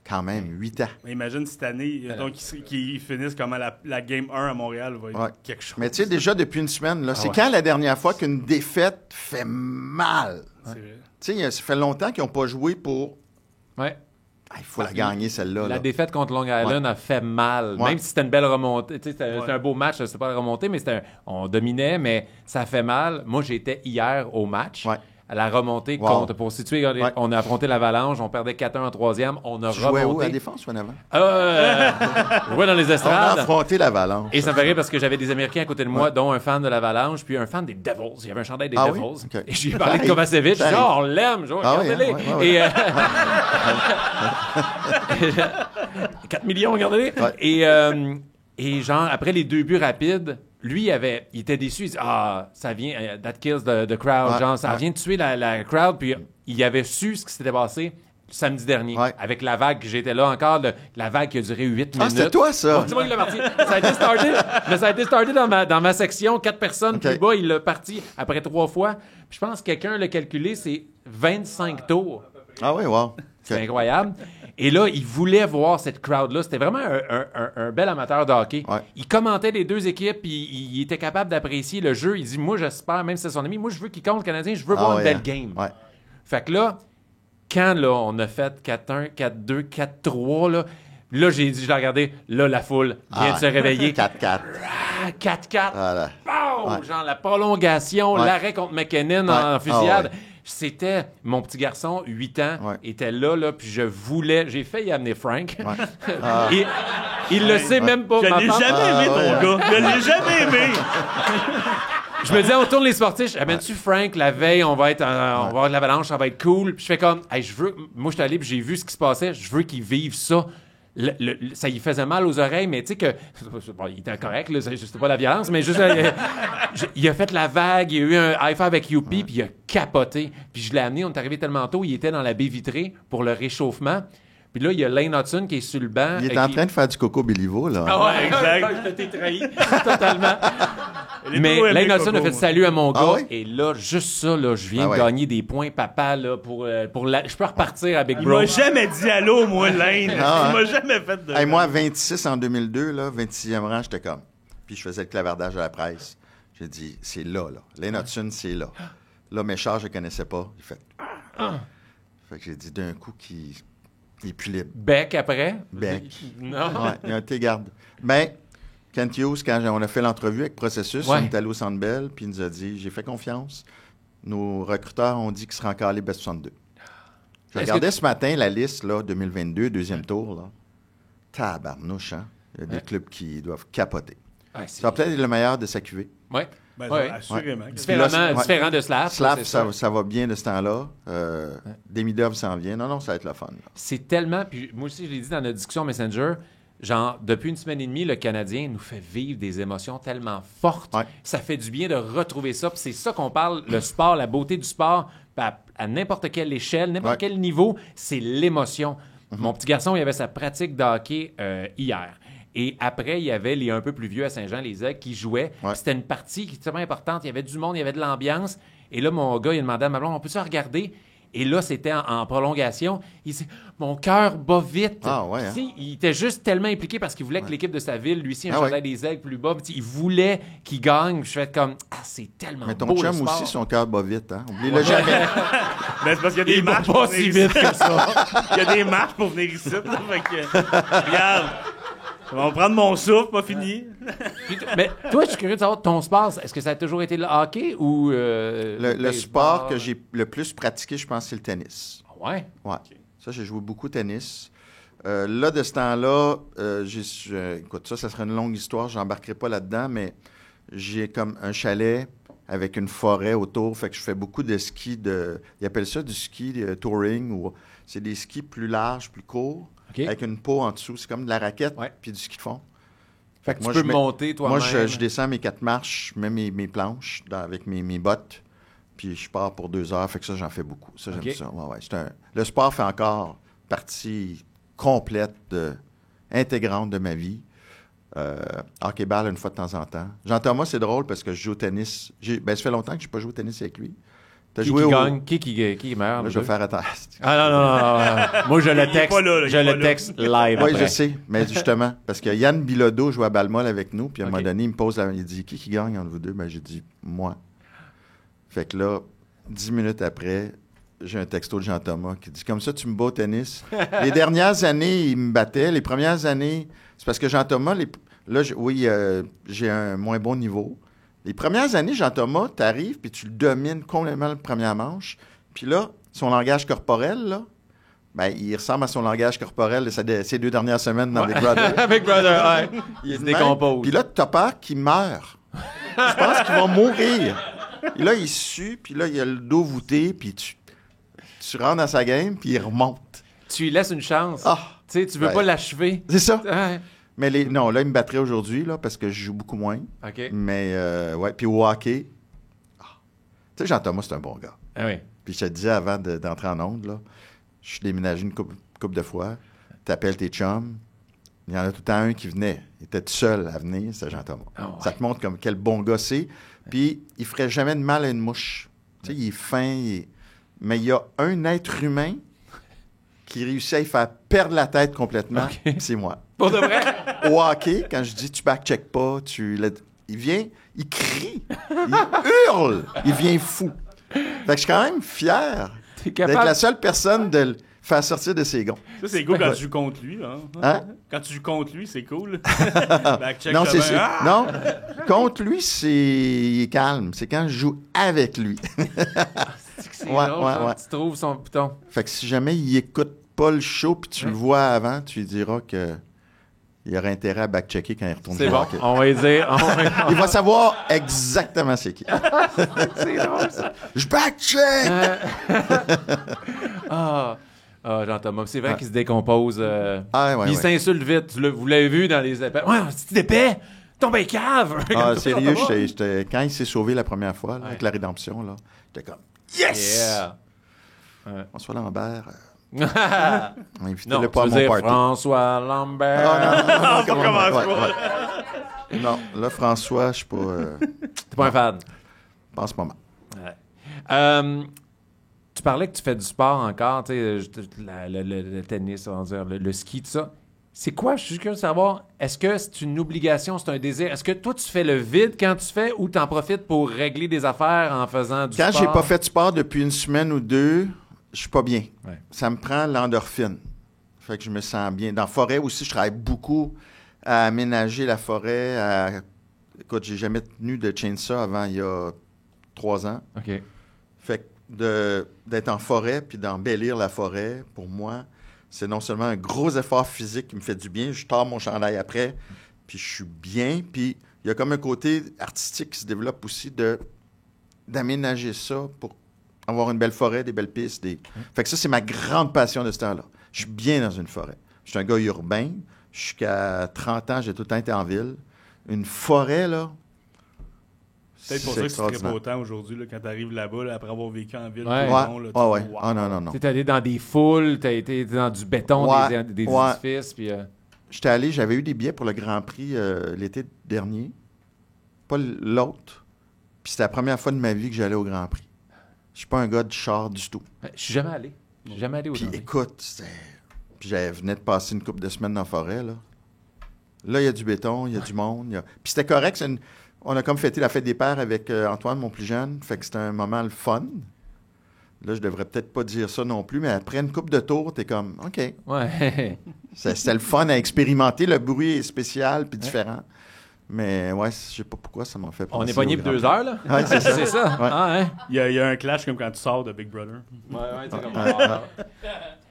quand même, 8 ans. Mais imagine cette année, donc qu'ils finissent comme la Game 1 à Montréal va être quelque chose. Mais tu sais, déjà depuis une semaine, là, c'est ouais. quand la dernière fois qu'une défaite fait mal? C'est vrai. Tu sais, ça fait longtemps qu'ils n'ont pas joué pour... Ouais. Il faut la gagner, celle-là. La là. défaite contre Long Island a fait mal. Ouais. Même si c'était une belle remontée. Tu sais, c'était un beau match, c'était pas la remontée, mais on dominait, mais ça fait mal. Moi, j'étais hier au match. Ouais. À la remontée contre, pour situer, on a affronté l'Avalanche, on perdait 4-1 en troisième, on a Tu jouais où, à remonté. la défense ou en avant? Je jouais dans les On a estrades. affronté l'Avalanche. Et ça me fait rire parce que j'avais des Américains à côté de moi, dont un fan de l'Avalanche, puis un fan des Devils. Il y avait un chandail des Ah Devils. oui? OK. Et j'ai parlé de Kovacevic. J'ai dit, Ça on l'aime, regardez-les. oui, hein? Et 4 millions, regardez-les. Ouais. Et genre, après les 2 buts rapides, lui, il était déçu. Il dit, ça vient, that kills the crowd. Ouais, Genre, ça vient de tuer la crowd. Puis il avait su ce qui s'était passé samedi dernier. Ouais. Avec la vague que j'étais là encore, la vague qui a duré 8 minutes. Ah, c'était toi, ça? C'est moi qui l'ai parti. Ça a été starté dans ma section. 4 personnes OK. plus bas, il l'a parti après 3 fois. Puis je pense que quelqu'un l'a calculé, c'est 25 tours. Ah oui, wow. C'est incroyable. Et là, il voulait voir cette crowd-là. C'était vraiment un bel amateur de hockey. Ouais. Il commentait les 2 équipes, puis il était capable d'apprécier le jeu. Il dit, moi, j'espère, même si c'est son ami, moi, je veux qu'il compte le Canadien, je veux voir une belle game. Ouais. Fait que là, quand là, on a fait 4-1, 4-2, 4-3, là, j'ai dit, je l'ai regardé, là, la foule vient de se réveiller. 4-4. 4-4. Voilà. Pow! Ouais. Genre la prolongation, Ouais. l'arrêt contre McKinnon Ouais. en fusillade. Ah ouais. C'était mon petit garçon, 8 ans, Ouais. était là, puis j'ai failli amener Frank. Ah. Et il le sait même pas. Je ma l'ai femme- jamais aimé, ton gars. Je l'ai jamais aimé. Je me disais, on tourne les sportifs, amène-tu Frank la veille, on va avoir de l'Avalanche, ça va être cool. Puis je fais comme, hey, moi je suis allé, puis j'ai vu ce qui se passait, je veux qu'il vive ça. Ça lui faisait mal aux oreilles, mais tu sais que. Bon, il était correct, là, c'était pas la violence, mais juste. Il a fait la vague, il y a eu un high-five avec Youpi, puis il a capoté. Puis je l'ai amené, on est arrivé tellement tôt, il était dans la baie vitrée pour le réchauffement. Puis là, il y a Lane Hudson qui est sur le banc. Il est en train de faire du coco Béliveau, là. Ah ouais, Exact. Je t'ai trahi totalement. Les Mais deux aimés, Lane Hudson a Coco, fait moi. salut à mon gars. Ah oui? Et là, juste ça, là, je viens Ah de ouais. gagner des points, papa, là, pour je peux repartir à Big Il Bro. m'a jamais dit allô, moi, Lane. Ah, Il m'a jamais fait de. Hey, moi, 26 en 2002, là, 26e rang, j'étais comme. Puis je faisais le clavardage à la presse. J'ai dit, c'est là. Lane Hudson, c'est là. Là, Méchard, je ne connaissais pas. J'ai fait. Fait que j'ai dit d'un coup qu'il est plus libre. Bec après? Bec. Non. Ouais, il y a un T-garde. Mais Kent Hughes, quand on a fait l'entrevue avec Processus, Ouais. on est allé au Centre Bell, puis il nous a dit, j'ai fait confiance. Nos recruteurs ont dit qu'il sera encore libre à 62. Je Est-ce regardais que ce matin la liste, là, 2022, deuxième tour, là. Tabarnouche, hein? Il y a des clubs qui doivent capoter. Ouais, Ça va peut-être être le meilleur de sa cuvée. Ouais. Ben, Ouais. assurément. Différent de Slav. Slav, c'est ça va bien de ce temps-là. Demidov s'en vient. Non, ça va être le fun. Là. C'est tellement. Puis moi aussi, je l'ai dit dans notre discussion Messenger. Genre, depuis une semaine et demie, le Canadien nous fait vivre des émotions tellement fortes. Ouais. Ça fait du bien de retrouver ça. Puis c'est ça qu'on parle, le sport, la beauté du sport, à n'importe quelle échelle, n'importe Ouais. quel niveau, c'est l'émotion. Mon petit garçon, il avait sa pratique de hockey hier. Et après, il y avait les un peu plus vieux à Saint-Jean, les Aigles, qui jouaient. Ouais. C'était une partie qui était vraiment importante. Il y avait du monde, il y avait de l'ambiance. Et là, mon gars, il a demandé à ma blonde, on peut-tu regarder? Et là, c'était en prolongation. Il dit, mon cœur bat vite. Ah ouais, hein? Tu sais, il était juste tellement impliqué parce qu'il voulait que l'équipe de sa ville, lui aussi, un Ah chandail ouais. des Aigles plus bas. Puis il voulait qu'il gagne. Je fais comme, c'est tellement Mais ton beau le chum sport. aussi, son cœur bat vite. Hein? Oublie-le jamais. Ben, c'est parce qu'il y a des Il va marches pas pour si venir vite ici. que ça. Il y a des marches pour venir ici. Là, fait que, regarde. On va prendre mon souffle, pas fini. Puis, mais toi, je suis curieux de savoir, ton sport, est-ce que ça a toujours été le hockey ou Le baseball? sport que j'ai le plus pratiqué, je pense, c'est le tennis. Ouais. Ouais. Ça, j'ai joué beaucoup au tennis. Là, de ce temps-là, écoute, ça serait une longue histoire, je n'embarquerai pas là-dedans, mais j'ai comme un chalet avec une forêt autour, fait que je fais beaucoup de ski ils appellent ça du ski touring, ou c'est des skis plus larges, plus courts, OK. avec une peau en dessous. C'est comme de la raquette, Ouais. puis du ski de fond. Fait que moi, tu je peux mets- monter toi-même. Moi, je descends mes 4 marches, je mets mes planches avec mes bottes, puis je pars pour 2 heures. Fait que ça, j'en fais beaucoup. Ça, j'aime OK. ça. Ouais, ouais. Le sport fait encore partie complète, intégrante de ma vie. Hockey-ball une fois de temps en temps. Jean-Thomas, c'est drôle parce que je joue au tennis. Ça fait longtemps que je n'ai pas joué au tennis avec lui. T'as Qui joué au... gagne? Qui meurt? Là, je vais faire attention. Ah non. Moi, je le texte. pas là, il est pas là. Texte live. Oui, après. je sais, mais justement, parce que Yann Bilodeau jouait à Balmol avec nous, puis à un Ok. moment donné, il me pose, il dit, qui gagne entre vous deux? Ben, j'ai dit, moi. Fait que là, 10 minutes après, j'ai un texto de Jean-Thomas qui dit, comme ça, tu me bats au tennis. Les dernières années, il me battait. Les premières années, c'est parce que Jean-Thomas, j'ai un moins bon niveau. Les premières années, Jean-Thomas, t'arrives, puis tu le domines complètement la première manche. Puis là, son langage corporel, là, ben, il ressemble à son langage corporel de ces 2 dernières semaines dans Big Brother. Avec Brother, ouais. Il se de même. décompose. Puis là, t'as peur qu'il meure. Je pense qu'il va mourir. Et là, il sue, puis là, il a le dos voûté, puis tu rentres dans sa game, puis il remonte. Tu lui laisses une chance. Ah! Tu sais, tu veux Ouais. pas l'achever. C'est ça. Ouais. Mais non, là, il me battrait aujourd'hui, là, parce que je joue beaucoup moins. OK. Mais, ouais. Puis au hockey, tu sais, Jean-Thomas, c'est un bon gars. Ah oui. Puis je te disais avant d'entrer en onde, là, je suis déménagé une couple de fois. T'appelles tes chums. Il y en a tout le temps un qui venait. Il était tout seul à venir, c'est Jean-Thomas. Ah ouais. Ça te montre comme quel bon gars c'est. Puis il ferait jamais de mal à une mouche. Tu sais, il est fin. Mais il y a un être humain qui réussit à y faire perdre la tête complètement. OK. C'est moi. Pour de vrai? Au hockey, quand je dis tu back-check pas, il vient, il crie, il hurle, il vient fou. Fait que je suis quand même fier T'es d'être capable. la seule personne de le faire sortir de ses gonds. Ça, c'est cool quand tu joues contre lui. Hein? Quand tu joues contre lui, c'est cool. Back-check Non, c'est chemin. sûr. Non, contre lui, il est calme. C'est quand je joue avec lui. C'est Ouais, drôle, ouais, ça. ouais. Tu trouves son bouton. Fait que si jamais il écoute pas le show puis tu le vois avant, tu lui diras que il aurait intérêt à back-checker quand il retourne C'est jouer au bon. hockey. On va lui dire. Il va savoir exactement c'est qui. C'est drôle, ça. Je back-check! Jean-Thomas. C'est vrai qu'il se décompose. Ah, ouais, Puis il ouais. s'insulte vite. Vous l'avez vu dans les épais. Ouais, c'est d'épais. Ton cave. Ah, sérieux, quand il s'est sauvé la première fois, là, avec la rédemption, là, j'étais comme yes! Yeah. François Lambert, non, invitez-le tu pas à veux mon dire party. François Lambert. Ah, non, commence ouais, pas. ouais. Non, là, François, je suis pas. T'es pas un fan. Pas en ce moment. Tu parlais que tu fais du sport encore, tu sais, le tennis, on va dire, le ski, tout ça. C'est quoi? Je suis juste curieux de savoir, est-ce que c'est une obligation, c'est un désir? Est-ce que toi, tu fais le vide quand tu fais ou t'en profites pour régler des affaires en faisant du Quand sport? j'ai pas fait de sport depuis une semaine ou deux, je suis pas bien. Ouais. Ça me prend l'endorphine. Fait que je me sens bien. Dans la forêt aussi, je travaille beaucoup à aménager la forêt. Écoute, j'ai jamais tenu de chainsaw avant il y a 3 ans. OK. Fait que d'être en forêt puis d'embellir la forêt, pour moi, c'est non seulement un gros effort physique qui me fait du bien, je tords mon chandail après, puis je suis bien. Puis il y a comme un côté artistique qui se développe aussi d'aménager ça pour avoir une belle forêt, des belles pistes. Fait que ça, c'est ma grande passion de ce temps-là. Je suis bien dans une forêt. Je suis un gars urbain. Jusqu'à 30 ans, j'ai tout le temps été en ville. Une forêt, là, Peut-être pour c'est ça que tu ne pas extraordinaire. autant aujourd'hui, là, quand tu arrives là-bas, là, après avoir vécu en ville. Ouais. tout le long, là, tu Ouais. dis, wow. Ah non, non, non. T'es allé dans des foules, t'as été dans du béton, Ouais, des ouais. édifices, puis... J'avais eu des billets pour le Grand Prix l'été dernier. Pas l'autre. Puis c'était la première fois de ma vie que j'allais au Grand Prix. Je suis pas un gars de char du tout. Je suis jamais allé. Je suis jamais allé au Puis Grand Prix. écoute, puis venais de passer une couple de semaines dans la forêt, là. Là, il y a du béton, il y a du monde. Puis c'était correct. On a comme fêté la fête des pères avec Antoine, mon plus jeune. Fait que c'était un moment le fun. Là, je devrais peut-être pas dire ça non plus, mais après une couple de tours, t'es comme, OK. Ouais. C'était le fun à expérimenter. Le bruit est spécial puis différent. Mais ouais, je sais pas pourquoi ça m'a fait penser On est pogné au pour Grand 2 heures, là? Ouais, c'est ça. C'est ça? Ouais. Ah, hein? Il y a un clash comme quand tu sors de Big Brother. Ouais, c'est comme...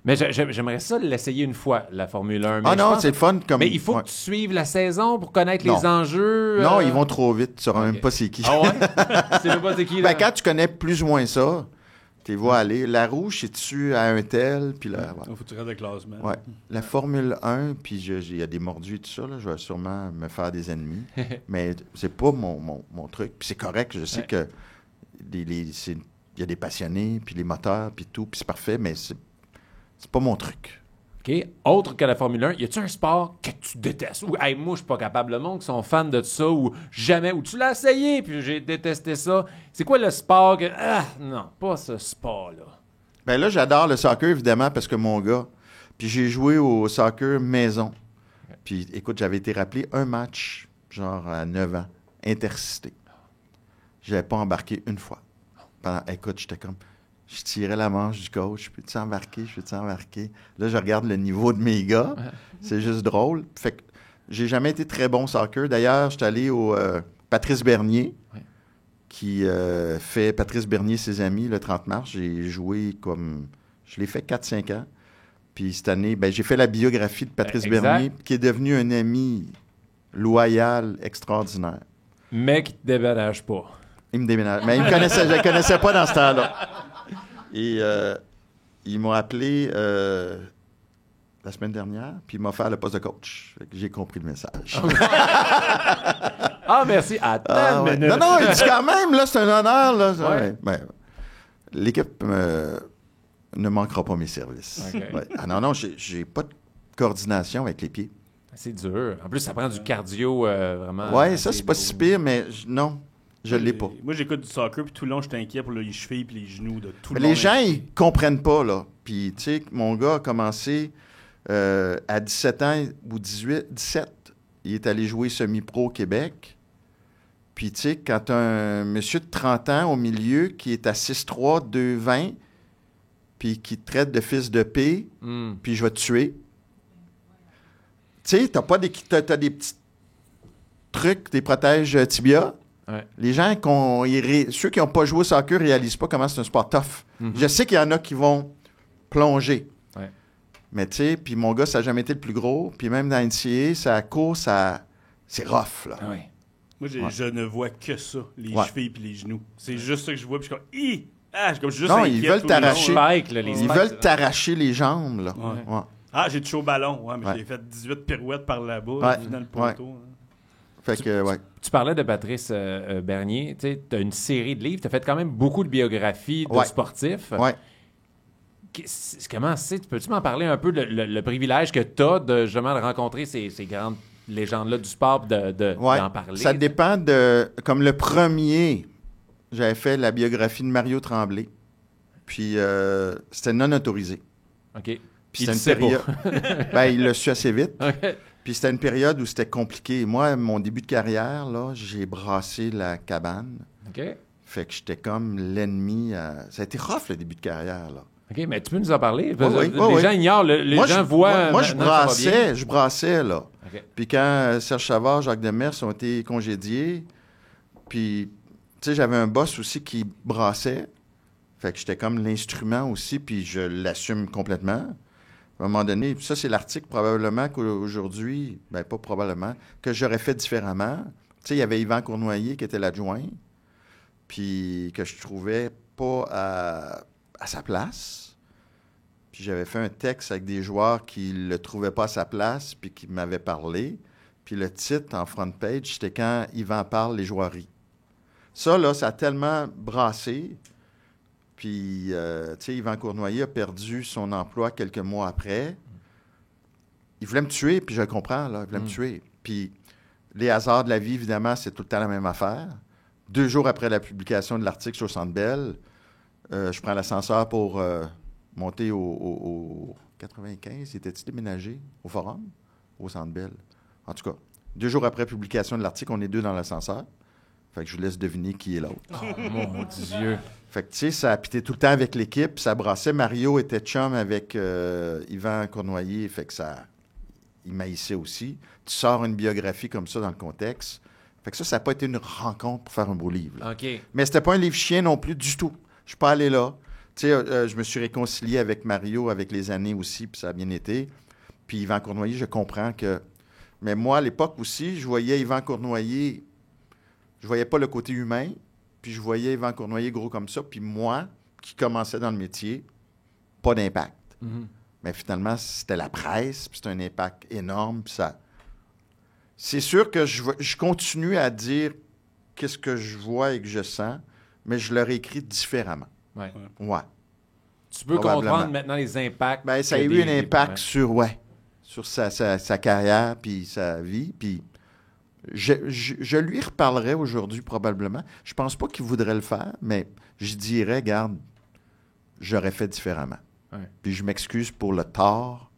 Mais j'aimerais ça l'essayer une fois, la Formule 1. Mais Ah je non, pense- c'est le fun comme. Mais il faut ouais. que tu suives la saison pour connaître Non. les enjeux. Non, ils vont trop vite. Tu sauras même pas c'est qui. Ah ouais? Tu sais pas c'est qui, là? Ben, quand tu connais plus ou moins ça, tu vois aller. La rouge, c'est-tu à un tel, puis là, voilà. Il faut que tu restes de classement. Ouais. La Formule 1, puis il y a des mordus et tout ça, là, je vais sûrement me faire des ennemis. Mais c'est pas mon truc. Puis c'est correct, je sais que il y a des passionnés, puis les moteurs, puis tout, puis c'est parfait, mais c'est pas mon truc. OK. Autre que la Formule 1, y a-tu un sport que tu détestes? Ou, hey, moi, je suis pas capable. Le monde qui sont fans de ça, ou jamais, ou tu l'as essayé, puis j'ai détesté ça. C'est quoi le sport que. Ah, non, pas ce sport-là. Ben là, j'adore le soccer, évidemment, parce que mon gars. Puis j'ai joué au soccer maison. Puis écoute, j'avais été rappelé un match, genre à 9 ans, intercité. J'avais pas embarqué une fois. Écoute, j'étais comme. Je tirais la manche du coach. Peux-tu embarquer? Je peux-tu embarquer? Là, je regarde le niveau de mes gars. C'est juste drôle. Fait que j'ai jamais été très bon au soccer. D'ailleurs, j'étais allé au Patrice Bernier, qui fait Patrice Bernier ses amis le 30 mars. J'ai joué comme. Je l'ai fait 4-5 ans. Puis cette année, ben, j'ai fait la biographie de Patrice Bernier, qui est devenu un ami loyal, extraordinaire. Mais qui te déménage pas. Il me déménage. Mais je ne le connaissais pas dans ce temps-là. Et ils m'ont appelé la semaine dernière, puis ils m'ont offert le poste de coach. Fait que j'ai compris le message. Ah, merci. Attends une minute. Non, il dit quand même, là, c'est un honneur. Là. Ouais. Ben, l'équipe ne manquera pas mes services. Okay. Ouais. Ah non, j'ai pas de coordination avec les pieds. C'est dur. En plus, ça prend du cardio vraiment. Ouais, ça, c'est pas si pire, mais non, je l'ai pas. Moi, j'écoute du soccer, puis tout le long, j'étais inquiet pour les chevilles puis les genoux de tout le Mais monde. les gens, ils comprennent pas, là. Puis, tu sais, mon gars a commencé à 17 ans ou 17. Il est allé jouer semi-pro au Québec. Puis, tu sais, quand un monsieur de 30 ans au milieu qui est à 6'3", 2'20", puis qui te traite de fils de paix, puis je vais te tuer. Tu sais, t'as des petits trucs, des protèges tibia. Ouais. Les gens, ceux qui n'ont pas joué au soccer, ne réalisent pas comment c'est un sport tough. Je sais qu'il y en a qui vont plonger. Ouais. Mais tu sais, puis mon gars, ça n'a jamais été le plus gros. Puis même dans NCAA, ça court, c'est rough, là. Ah ouais. Moi, je ne vois que ça, les Ouais. chevilles puis les genoux. C'est juste ça que je vois, puis je suis comme, hi! Ah, je suis juste Non, inquiet ils veulent tout le long, t'arracher. là. Spike, là, les Ils spikes, veulent là. t'arracher les jambes, là. Ouais. Ouais. Ah, j'ai touché au ballon. Ouais, mais Ouais. j'ai fait 18 pirouettes par là-bas, Ouais. au final, le poteau. hein. Fait que, ouais. Tu parlais de Patrice Bernier. Tu as une série de livres. Tu as fait quand même beaucoup de biographies de Ouais. sportifs. Ouais. Comment c'est? Peux-tu m'en parler un peu le privilège que tu as de justement de rencontrer ces grandes légendes-là du sport, Ouais. d'en parler? Ça dépend de. Comme le premier, j'avais fait la biographie de Mario Tremblay. Puis c'était non autorisé. OK. Puis Il c'était le sait une période. Ben, il l'a su assez vite. OK. Puis c'était une période où c'était compliqué. Moi, mon début de carrière, là, j'ai brassé la cabane. OK. Fait que j'étais comme l'ennemi. Ça a été rough, le début de carrière, là. OK, mais tu peux nous en parler? Oui, les oui. gens ignorent, les gens voient... Moi, je maintenant, ça va bien. brassais, là. OK. Puis quand Serge Savard, Jacques Demers ont été congédiés, puis, tu sais, j'avais un boss aussi qui brassait. Fait que j'étais comme l'instrument aussi, puis je l'assume complètement. À un moment donné, ça, c'est l'article probablement qu'aujourd'hui, ben pas probablement, que j'aurais fait différemment. Tu sais, il y avait Yvan Cournoyer qui était l'adjoint, puis que je trouvais pas à sa place. Puis j'avais fait un texte avec des joueurs qui le trouvaient pas à sa place, puis qui m'avaient parlé. Puis le titre en front page, c'était quand Yvan parle, les joueurs rient. Ça, là, ça a tellement brassé. Puis, tu sais, Yvan Cournoyer a perdu son emploi quelques mois après. Il voulait me tuer, puis je le comprends, là. Il voulait me tuer. Puis, les hasards de la vie, évidemment, c'est tout le temps la même affaire. 2 jours après la publication de l'article sur le Centre Bell, je prends l'ascenseur pour monter au 95. Était-il déménagé au Forum? Au Centre Bell. En tout cas, 2 jours après la publication de l'article, on est 2 dans l'ascenseur. Fait que je vous laisse deviner qui est l'autre. Oh, mon Dieu. Fait que, tu sais, ça a pité tout le temps avec l'équipe, ça brassait. Mario était chum avec Yvan Cournoyer, fait que ça... Il maïssait aussi. Tu sors une biographie comme ça dans le contexte. Fait que ça n'a pas été une rencontre pour faire un beau livre, là. OK. Mais c'était pas un livre chien non plus du tout. Je suis pas allé là. Tu sais, je me suis réconcilié avec Mario avec les années aussi, puis ça a bien été. Puis Yvan Cournoyer, je comprends que... Mais moi, à l'époque aussi, je voyais Yvan Cournoyer... Je voyais pas le côté humain, puis je voyais Yvan Cournoyer gros comme ça, puis moi, qui commençais dans le métier, pas d'impact. Mais finalement, c'était la presse, puis c'était un impact énorme, puis ça... C'est sûr que je continue à dire qu'est-ce que je vois et que je sens, mais je le réécris différemment. Ouais. Ouais. Tu peux Probablement. comprendre maintenant les impacts. Ben, ça a que eu un des- impact sur sa carrière puis sa vie. Puis je lui reparlerai aujourd'hui probablement. Je pense pas qu'il voudrait le faire, mais je dirais, garde, j'aurais fait différemment. Ouais. Puis je m'excuse pour le tort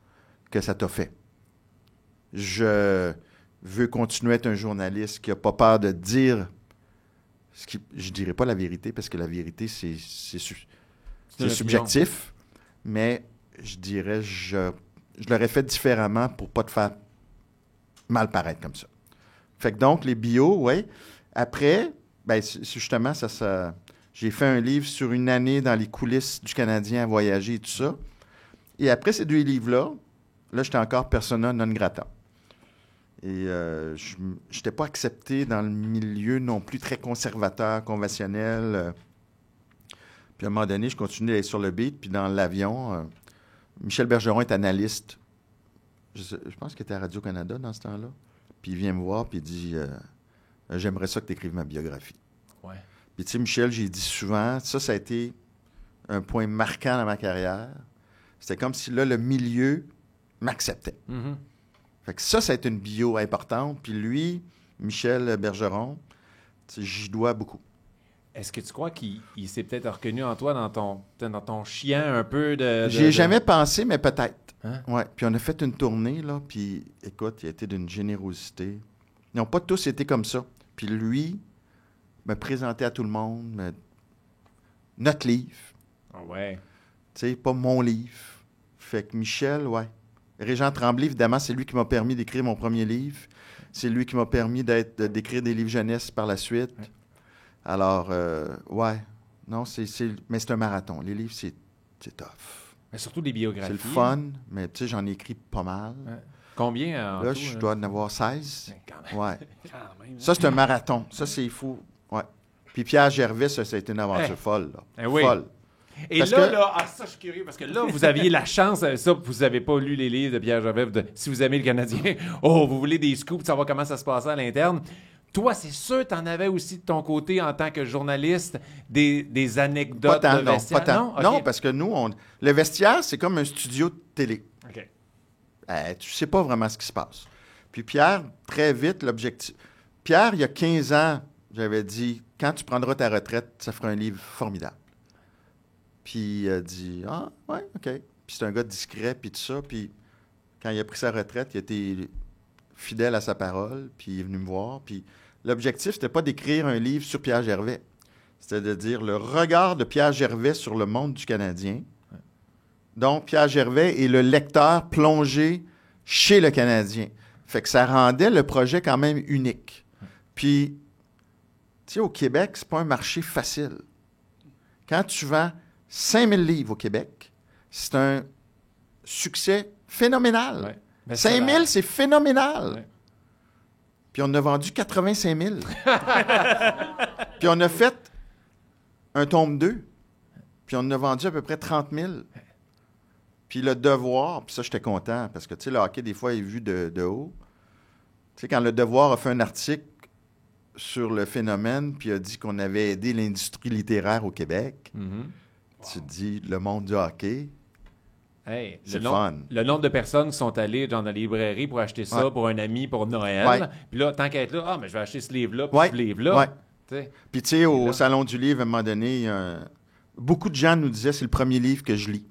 que ça t'a fait. Je veux continuer à être un journaliste qui n'a pas peur de dire je dirais pas la vérité, parce que la vérité, c'est une subjectif, mais je dirais, je l'aurais fait différemment pour pas te faire mal paraître comme ça. Fait que donc, les bio, oui. Après, ben, c'est justement, j'ai fait un livre sur une année dans les coulisses du Canadien à voyager et tout ça. Et après ces 2 livres-là, j'étais encore persona non grata. Et je n'étais pas accepté dans le milieu non plus très conservateur, conventionnel. Puis à un moment donné, je continuais d'aller sur le beat, puis dans l'avion, Michel Bergeron est analyste. Je pense qu'il était à Radio-Canada dans ce temps-là. Puis il vient me voir, puis il dit j'aimerais ça que tu écrives ma biographie. Ouais. Puis tu sais, Michel, j'ai dit souvent, ça a été un point marquant dans ma carrière. C'était comme si là, le milieu m'acceptait. Mhm. Fait que ça a été une bio importante. Puis lui, Michel Bergeron, j'y dois beaucoup. Est-ce que tu crois qu'il s'est peut-être reconnu en toi dans ton chien un peu de... J'y ai jamais pensé, mais peut-être. Hein? Ouais. Puis on a fait une tournée, là, puis écoute, il a été d'une générosité. Ils n'ont pas tous été comme ça. Puis lui me présentait à tout le monde notre livre. Ah ouais. Tu sais, pas mon livre. Fait que Michel, ouais. Régent Tremblay, évidemment, c'est lui qui m'a permis d'écrire mon premier livre. C'est lui qui m'a permis d'écrire des livres jeunesse par la suite. Ouais. Alors, ouais. Non, mais c'est un marathon. Les livres, c'est tough. Mais surtout des biographies. C'est le fun, mais tu sais, j'en ai écrit pas mal. Ouais. Combien en Là, tout, je hein? dois en avoir 16. Quand même. Ouais. Quand même. Ça, c'est un marathon. Ça, c'est fou. Ouais. Puis Pierre Gervais, ça a été une aventure Hey. folle. Là. Eh oui. Folle. Et Parce là, que- ça, je suis curieux, parce que là, vous aviez la chance, ça, vous n'avez pas lu les livres de Pierre Gervais, si vous aimez le Canadien, vous voulez des scoops, savoir comment ça se passait à l'interne. Toi, c'est sûr, tu en avais aussi de ton côté, en tant que journaliste, des anecdotes Pas tant, de non. vestiaire. Pas tant. OK. Non, parce que nous, le vestiaire, c'est comme un studio de télé. OK. Tu sais pas vraiment ce qui se passe. Puis Pierre, très vite, l'objectif... Pierre, il y a 15 ans, j'avais dit, quand tu prendras ta retraite, ça fera un livre formidable. Puis il a dit, ah, ouais, OK. Puis c'est un gars discret, puis tout ça. Puis quand il a pris sa retraite, il a été fidèle à sa parole, puis il est venu me voir. Puis l'objectif, c'était pas d'écrire un livre sur Pierre Gervais. C'était de dire le regard de Pierre Gervais sur le monde du Canadien. Donc, Pierre Gervais est le lecteur plongé chez le Canadien. Fait que ça rendait le projet quand même unique. Puis, tu sais, au Québec, c'est pas un marché facile. Quand tu vends 5000 livres au Québec, c'est un succès phénoménal. Ouais. Mais 5000, c'est phénoménal. Ouais. Puis on en a vendu 85 000. Puis on a fait un tome 2. Puis on en a vendu à peu près 30 000. Puis le Devoir, puis ça, j'étais content, parce que, tu sais, le hockey, des fois, est vu de haut. Tu sais, quand le Devoir a fait un article sur le phénomène, puis a dit qu'on avait aidé l'industrie littéraire au Québec, Mhm. tu te dis, le monde du hockey, Hey, c'est fun. Le nombre de personnes qui sont allées dans la librairie pour acheter ça Ouais. pour un ami, pour Noël. Ouais. Puis là, tant qu'à être là, mais je vais acheter ce livre-là, puis Ouais. ce livre-là. Ouais. Tu sais. Puis, tu sais, Et au là- Salon du Livre, à un moment donné, il y a beaucoup de gens nous disaient c'est le premier livre que je lis.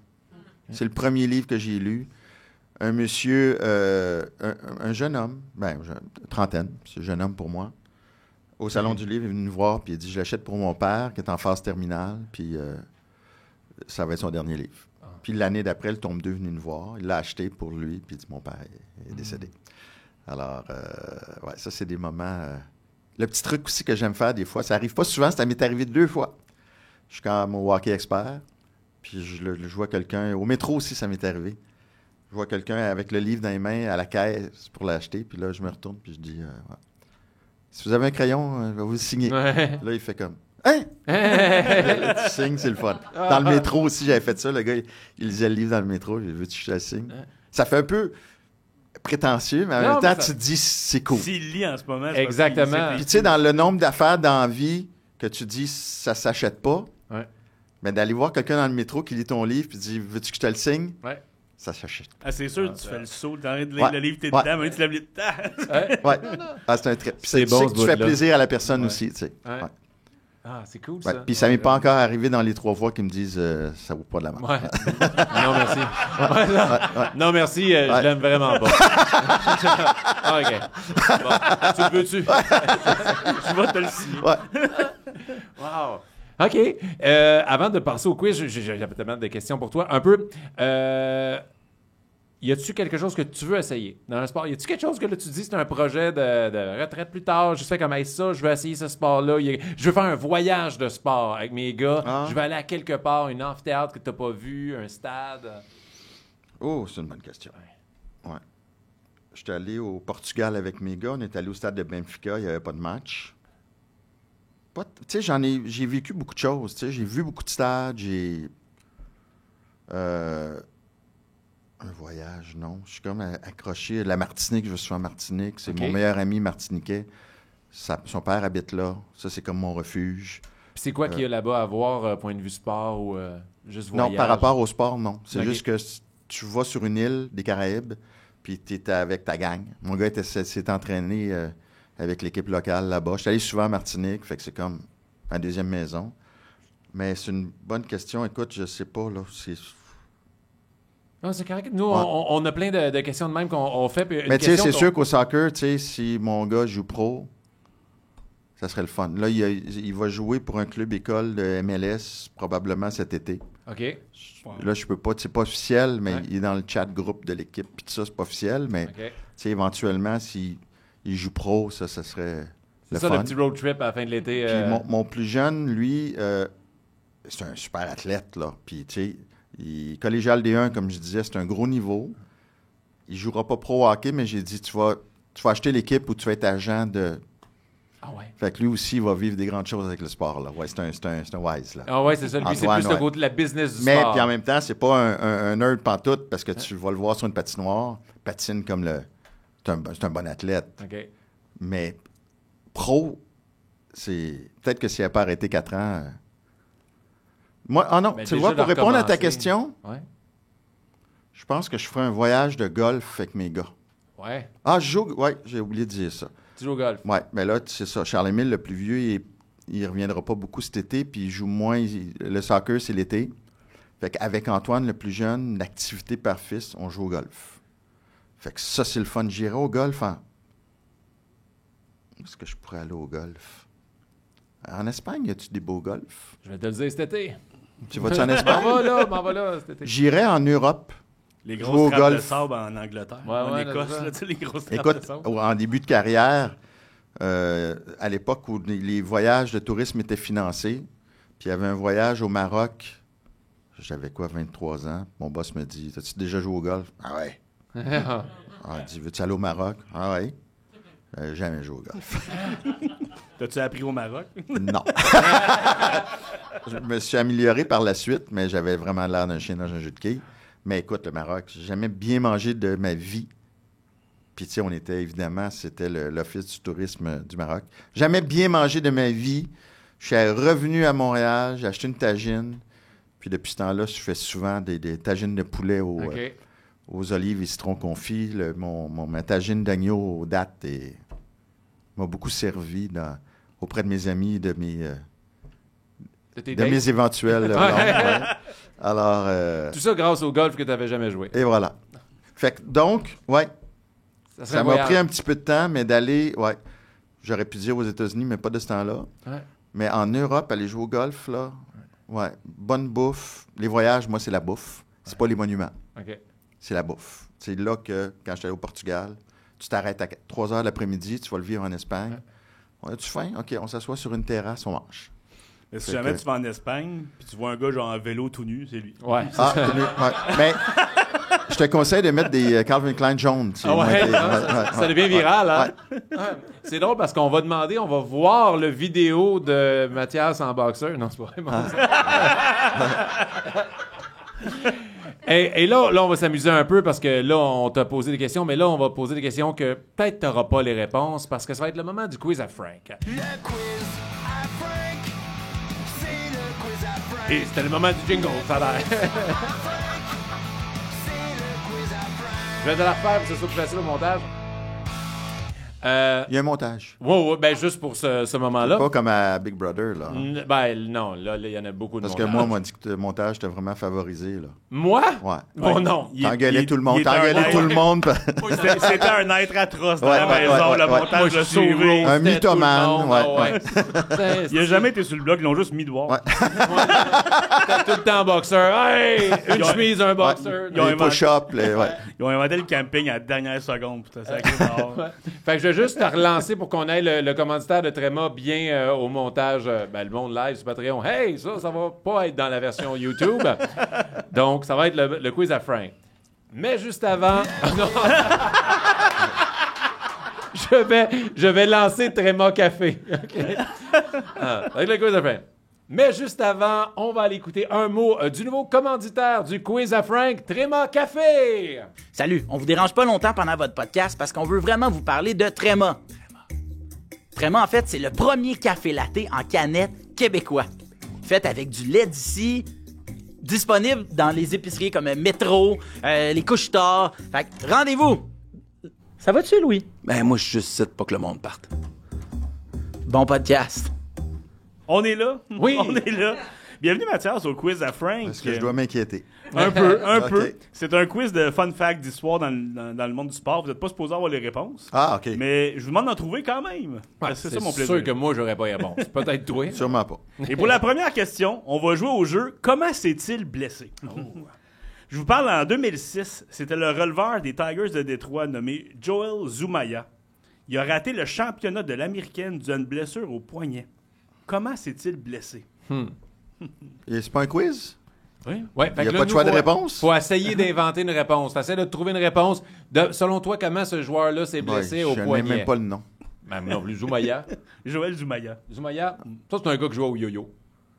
C'est le premier livre que j'ai lu. Un monsieur, un jeune homme, trentaine, c'est un jeune homme pour moi, au Salon du Livre, il est venu nous voir, puis il a dit je l'achète pour mon père, qui est en phase terminale, puis ça va être son dernier livre. Puis l'année d'après, le tome 2 est venu nous voir, il l'a acheté pour lui, puis il dit mon père est décédé. Alors, ouais, ça, c'est des moments. Le petit truc aussi que j'aime faire des fois, ça arrive pas souvent, ça m'est arrivé 2 fois. Je suis comme au hockey expert, puis je vois quelqu'un, au métro aussi, ça m'est arrivé. Je vois quelqu'un avec le livre dans les mains à la caisse pour l'acheter, puis là, je me retourne, puis je dis ouais. Si vous avez un crayon, je vais vous le signer. Ouais. Là, il fait comme hein? Là, tu signes, c'est le fun. Dans le métro aussi, j'avais fait ça. Le gars, il lisait le livre dans le métro, j'ai vu que je le signe. Ça fait un peu prétentieux, mais en Non, même temps, mais ça- tu te dis c'est cool. S'il lit en ce moment, c'est Exactement. parce qu'il Puis tu sais, dans le nombre d'affaires dans la vie que tu dis ça s'achète pas, Ouais. Mais d'aller voir quelqu'un dans le métro qui lit ton livre puis dit « Veux-tu que je te le signe? Ouais. » Ça s'achète. Ah, c'est sûr, tu fais le saut, t'arrêtes de lire Ouais. le livre, t'es Ouais. dedans, mais tu lèves les dedans. Ouais. Ouais. Ah, c'est un trip. Puis C'est tu bon, sais ce que tu fais bout-là. plaisir à la personne Ouais. aussi, tu sais. Ouais. Ouais. Ah, c'est cool, Ouais. ça. Puis ça m'est pas encore arrivé dans les 3 fois qu'ils me disent ça vaut pas de la merde. Ouais. Non, merci. Ouais, non. Non, merci, je l'aime vraiment pas. Ah, OK. Bon, tu le veux-tu? Je vais te le signer. Ouais. Wow. OK. Avant de passer au quiz, j'ai tellement de questions pour toi. Un peu, y a-tu quelque chose que tu veux essayer dans un sport? Y a-tu quelque chose que là, tu dis c'est un projet de retraite plus tard? Je fais comme hey, ça, je veux essayer ce sport-là. Je veux faire un voyage de sport avec mes gars. Ah. Je veux aller à quelque part, une amphithéâtre que tu n'as pas vu, un stade. Oh, c'est une bonne question. Ouais. J'étais allé au Portugal avec mes gars. On est allé au stade de Benfica. Il n'y avait pas de match. Tu sais, j'ai vécu beaucoup de choses. Tu sais, j'ai vu beaucoup de stades. J'ai... un voyage, non. Je suis comme accroché. La Martinique, je suis en Martinique. C'est OK. mon meilleur ami martiniquais. Son père habite là. Ça, c'est comme mon refuge. Puis c'est quoi qu'il y a là-bas à voir, point de vue sport ou juste voyage? Non, par rapport au sport, non. C'est OK. juste que tu vas sur une île des Caraïbes, puis tu es avec ta gang. Mon gars s'est entraîné avec l'équipe locale là-bas. Je suis allé souvent à Martinique, fait que c'est comme ma deuxième maison. Mais c'est une bonne question. Écoute, je sais pas, là. Non, c'est correct. Nous, Ouais. on a plein de questions de même qu'on fait. Puis une Mais tu sais, question c'est qu'on- sûr qu'au soccer, tu sais, si mon gars joue pro, ça serait le fun. Là, il va jouer pour un club école de MLS probablement cet été. OK. Là, je peux pas, c'est pas officiel, mais Ouais. il est dans le chat groupe de l'équipe, puis tout ça, c'est pas officiel, mais OK. tu sais, éventuellement, s'il joue pro, ça serait C'est le ça, fun. le petit road trip à la fin de l'été. Puis mon plus jeune, lui, c'est un super athlète, là. Puis, tu sais, collégial D1, comme je disais, c'est un gros niveau. Il jouera pas pro hockey, mais j'ai dit, tu vas acheter l'équipe ou tu vas être agent de... Ah ouais. Fait que lui aussi, il va vivre des grandes choses avec le sport, là. Ouais, c'est un wise, là. Ah ouais, c'est ça. Lui, c'est Antoine, plus le ouais. côté de la business du Mais sport. puis en même temps, c'est pas un nerd pantoute parce que tu vas le voir sur une patinoire, patine comme le... C'est un bon athlète. OK. Mais pro, c'est... Peut-être que s'il n'a pas arrêté 4 ans... Moi, non, Mais tu déjà vois, de pour répondre à ta recommencer. question, Ouais. je pense que je ferai un voyage de golf avec mes gars. Ouais. Ah, je joue... Ouais, j'ai oublié de dire ça. Tu joues au golf. Ouais, mais là, c'est ça. Charles-Émile, le plus vieux, il reviendra pas beaucoup cet été, puis il joue moins. Le soccer, c'est l'été. Fait qu'avec Antoine, le plus jeune, l'activité par fils, on joue au golf. Fait que ça, c'est le fun. J'irai au golf en... Où est-ce que je pourrais aller au golf? En Espagne, y a-tu des beaux golfs? Je vais te le dire cet été. Tu vas-tu en M'en Espagne? va là cet été. J'irai en Europe. Les Jouer au grosses trappes de golf. sable en Angleterre. Ouais, en ouais, Écosse, c'est ça. là, tu sais, les grosses trappes de Écoute, sable. en début de carrière, à l'époque où les voyages de tourisme étaient financés, puis il y avait un voyage au Maroc, j'avais quoi, 23 ans, mon boss me dit, « T'as-tu déjà joué au golf? » « Ah ouais. » Ah, il dit, « Veux-tu aller au Maroc? » « Ah ouais. » Jamais joué au golf. T'as-tu appris au Maroc? Non. Je me suis amélioré par la suite, mais j'avais vraiment l'air d'un chien dans un jeu de quilles. Mais écoute, le Maroc, j'ai jamais bien mangé de ma vie. Puis, tu sais, on était, évidemment, c'était l'Office du tourisme du Maroc. Jamais bien mangé de ma vie. Je suis revenu à Montréal, j'ai acheté une tagine. Puis, depuis ce temps-là, je fais souvent des tagines de poulet OK. aux olives et citrons confits. Ma tagine d'agneau aux dattes m'a beaucoup servi auprès de mes amis, de mes éventuels. blondes, ouais. Alors, Tout ça grâce au golf que tu n'avais jamais joué. et voilà. Fait que, donc, ouais, serait ça un m'a voyage. pris un petit peu de temps, mais d'aller, ouais, j'aurais pu dire aux États-Unis, mais pas de ce temps-là. Ouais. Mais en Europe, aller jouer au golf, là, ouais, bonne bouffe. Les voyages, moi, c'est la bouffe. C'est pas les monuments, OK. c'est la bouffe. C'est là que, quand j'étais allé au Portugal, tu t'arrêtes à 3 heures de l'après-midi, tu vas le vivre en Espagne. On a-tu faim? OK, on s'assoit sur une terrasse, on mange. Mais si Fait jamais que- tu vas en Espagne, puis tu vois un gars genre en vélo tout nu, c'est lui. Ouais. Ah, ouais. Mais je te conseille de mettre des Calvin Klein jaunes. Ah ouais, ça devient viral, hein? Ouais. Ouais. C'est drôle parce qu'on va demander, on va voir le vidéo de Mathias en boxeur. Non, c'est pas vraiment ça. Et là, on va s'amuser un peu parce que là, on t'a posé des questions, mais là, on va poser des questions que peut-être t'auras pas les réponses parce que ça va être le moment du quiz à Frank. Le quiz à Frank, c'est le quiz à Frank. Et c'était le moment du jingle, ça a l'air. Je vais te la refaire, c'est ça plus facile au montage. Il y a un montage. Ouais, ben juste pour ce moment-là. Pas comme à Big Brother, là. Ben non, là, il y en a beaucoup de Parce montage. que moi, on m'a dit que le montage t'a vraiment favorisé, là. Moi? Ouais. Oh non. T'engueulais tout le monde. il était T'engueulais un tout le monde. C'était un être atroce dans Ouais, la ouais, maison, ouais, le ouais. montage Moi, de je suis sauvé. Un mythomane, ouais. Il a jamais été sur le blog, ils l'ont juste mis dehors. Ouais. T'as tout le temps boxeur. Hey! Une chemise, un boxeur. Ils ont Les inventé- push-ups, ouais. Ils ont inventé le camping à la dernière seconde. Putain, c'est sacré dehors. Ouais. Fait que je vais juste te relancer pour qu'on ait le commanditaire de Tréma bien au montage. Le monde live sur Patreon. Hey, ça va pas être dans la version YouTube. Donc, ça va être le quiz à Frank. Mais juste avant... Non. Je vais lancer Tréma Café. OK? Avec le quiz à Frank. Mais juste avant, on va aller écouter un mot du nouveau commanditaire du quiz à Frank, Tréma Café. Salut, on vous dérange pas longtemps pendant votre podcast parce qu'on veut vraiment vous parler de Tréma. Tréma, en fait, c'est le premier café latte en canette québécois. Fait avec du lait d'ici, disponible dans les épiceries comme Métro, les Couche-Tard. Fait que rendez-vous! Ça va-tu, Louis? Ben, moi, je suis juste ici pour que le monde parte. Bon podcast. On est là. Oui. On est là. Bienvenue, Mathias, au quiz à Frank. Est-ce que je dois m'inquiéter? Un peu. Ok. C'est un quiz de fun fact d'histoire dans le monde du sport. Vous n'êtes pas supposé avoir les réponses. Ah, OK. Mais je vous demande d'en trouver quand même. C'est ça mon plaisir. sûr que moi, j'aurais pas les réponses. Peut-être toi. Sûrement pas. Et pour la première question, on va jouer au jeu Comment s'est-il blessé? Je vous parle en 2006. C'était le releveur des Tigers de Détroit nommé Joel Zumaya. Il a raté le championnat de l'Américaine dû à une blessure au poignet. Comment s'est-il blessé? Et c'est pas un quiz? Oui. Ouais, Il n'y a pas de choix de réponse? Faut essayer d'inventer une réponse. T'essaies de trouver une réponse. Selon toi, comment ce joueur-là s'est blessé au Je n'ai poignet? même pas le nom. Ben non plus. Zoumaya. Joel Zumaya. Zoumaya, ça, c'est un gars qui joue au yo-yo.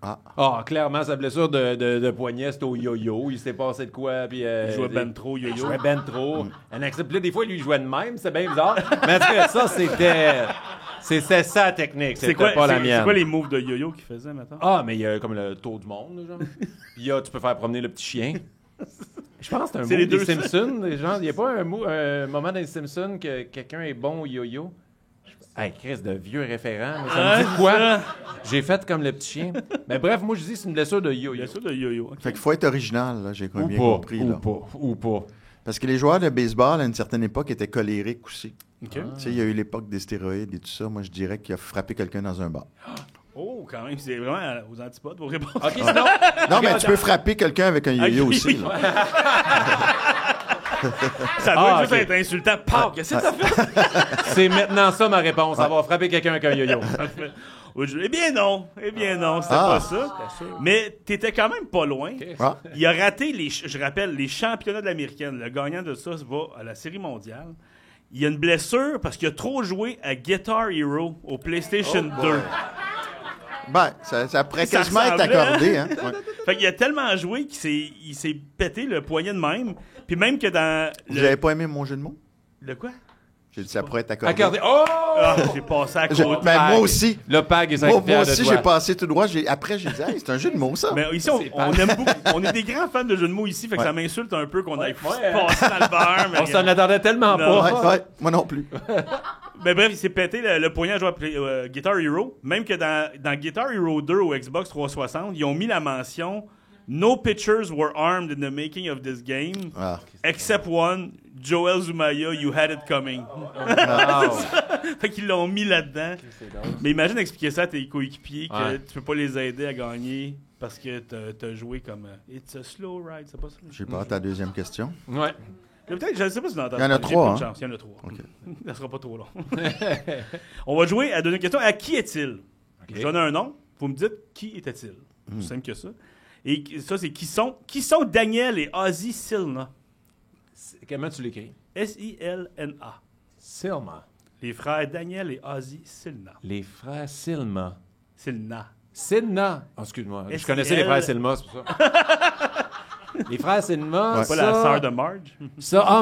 Ah. Ah, clairement, sa blessure de poignet, c'était au yo-yo. Il s'est passé de quoi, puis... Il jouait ben trop yo-yo. Il jouait ben trop. Un accepte. Puis là, des fois, lui, il jouait de même. C'est bien bizarre. Mais en tout cas, ça, c'était... C'était sa technique. C'était pas la mienne. C'est quoi les moves de yo-yo qu'il faisait maintenant? Ah, mais il y a comme le tour du monde, là, genre. Puis tu peux faire promener le petit chien. Je pense que c'est un C'est mot les des deux Simpsons. Il n'y a pas un moment dans les Simpsons que quelqu'un est bon au yo-yo? Hey, Chris, de vieux référents. Mais ça me dit quoi? J'ai fait comme le petit chien. Mais bref, moi, je dis c'est une blessure de yo-yo. Blessure de yo-yo. ok. Fait qu'il faut être original, là, j'ai bien Ou compris. Là. Ou pas. Parce que les joueurs de baseball, à une certaine époque, étaient colériques aussi. OK. Tu sais, il y a eu l'époque des stéroïdes et tout ça. Moi, je dirais qu'il a frappé quelqu'un dans un bar. Oh, quand même, c'est vraiment aux antipodes vos réponses. OK, sinon... Non, mais tu peux frapper quelqu'un avec un yo-yo oui, aussi. oui. Là. Ça doit juste ok. être insultant. Pau, qu'est-ce que ça fait? C'est maintenant ça ma réponse. Avoir frappé quelqu'un avec un yo-yo. Eh bien non, c'était pas ça. Mais t'étais quand même pas loin. Ah. Il a raté, je rappelle, les championnats de l'Américaine. Le gagnant de ça va à la Série mondiale. Il a une blessure parce qu'il a trop joué à Guitar Hero au PlayStation 2. Ben, ça pourrait Ça quasiment être ressemblait, accordé. Hein? Ouais. Fait qu'il a tellement joué qu'il s'est pété le poignet de même. Puis même que dans... Vous n'avez pas aimé mon jeu de mots? Le quoi? J'ai dit ça pourrait être accordé. Accordé. Oh! Ah, j'ai passé à côté. Ben, moi aussi. Le pag est Moi fier de aussi, toi. j'ai passé tout droit. Après, j'ai dit, hey, c'est un jeu de mots, ça. Mais ici, on aime beaucoup. On est des grands fans de jeux de mots ici, fait que ça m'insulte un peu qu'on aille ouais, passer dans le beurre. mais On s'en attendait tellement Non. pas. Ouais, moi non plus. Mais bref, il s'est pété le poignet à jouer à Guitar Hero. Même que dans Guitar Hero 2 au Xbox 360, ils ont mis la mention No pitchers were armed in the making of this game, Ah. except one, Joel Zumaya, you had it coming. Wow. Fait qu'ils l'ont mis là-dedans. Mais imagine expliquer ça à tes coéquipiers que Ouais. tu peux pas les aider à gagner parce que t'as joué comme It's a slow ride, c'est pas ça? J'ai pas hâte à la deuxième question. Ouais. Peut-être, je ne sais pas si vous l'entendez. Il y en a trois, hein? Il y en a trois. OK. Ça sera pas trop long. On va jouer à la deuxième question. À qui est-il? Je donne un nom. Vous me dites qui était-il. C'est simple que ça. Et ça, c'est qui sont Daniel et Ozzy Silna. Comment tu l'écris? S-I-L-N-A. Silma. Les frères Daniel et Ozzy Silna. Les frères Silma. Silna. Silna. Oh, excuse-moi. Je S-I-L- connaissais les frères Silma, c'est pour ça. Les frères Silma, Ouais. Pas la sœur de Marge.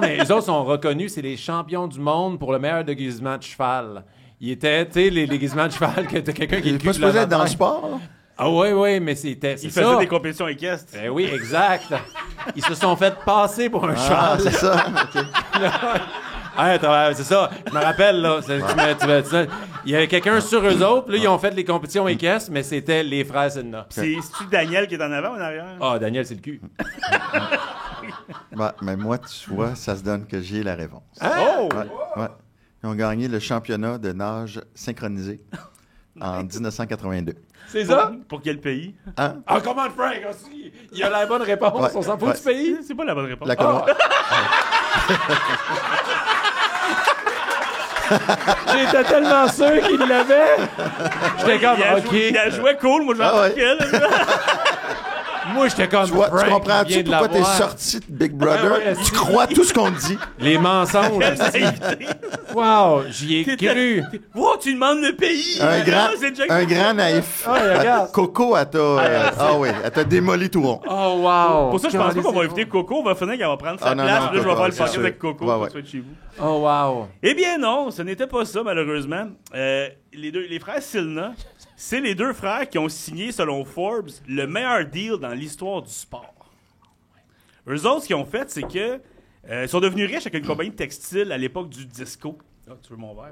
Mais eux autres sont reconnus, c'est les champions du monde pour le meilleur déguisement de cheval. Ils étaient, tu sais, les déguisements de cheval, que t'as quelqu'un qui Il est n'est pas supposé être dans le sport, là? Ah oui, mais c'est Ils ça. faisaient des compétitions équestres. Ben oui, exact. Ils se sont fait passer pour un Ah, cheval. c'est ça. OK. C'est ça. Je me rappelle, là. Il y avait quelqu'un sur eux autres. Là, ils ont fait les compétitions équestres, mais c'était les frères Sedna. C'est-tu Daniel qui est en avant ou en arrière? Ah, Daniel, c'est le cul. Ouais, mais moi, tu vois, ça se donne que j'ai la réponse. Oh! Ouais. Ils ont gagné le championnat de nage synchronisé en 1982. C'est ça? Pour quel pays? Hein? Ah, comment Frank aussi? Il a la bonne réponse. Ouais, On s'en fout ouais. du pays? C'est pas la bonne réponse. La Colombie. J'étais tellement sûr qu'il l'avait. J'étais comme, Il a joué cool, moi, Ah ouais. Moi, j'étais comme, Tu vois, tu Frank, il comprends-tu vient de pourquoi t'es l'avoir. sorti de Big Brother? Ouais, Tu crois tout ce qu'on te dit. Les mensonges. Wow, j'y ai cru. Oh, tu demandes le pays! Un grand, C'est déjà- un grand naïf. Ouais, regarde. Coco, elle t'a... elle t'a démoli tout rond. Oh, wow. Pour ça, je pense pas qu'on va inviter Coco. On va finir qu'elle va prendre sa Ah, non, place. non, Puis là, je vais Coco, faire le c'est podcast sûr. avec Coco Ouais, pour ouais. que tu sois chez vous. Oh, wow. Eh bien, non, ce n'était pas ça, malheureusement. Les frères Silna, c'est les deux frères qui ont signé, selon Forbes, le meilleur deal dans l'histoire du sport. Eux autres, ce qu'ils ont fait, c'est que ils sont devenus riches avec une compagnie de textile à l'époque du disco. Ah, tu veux mon verre?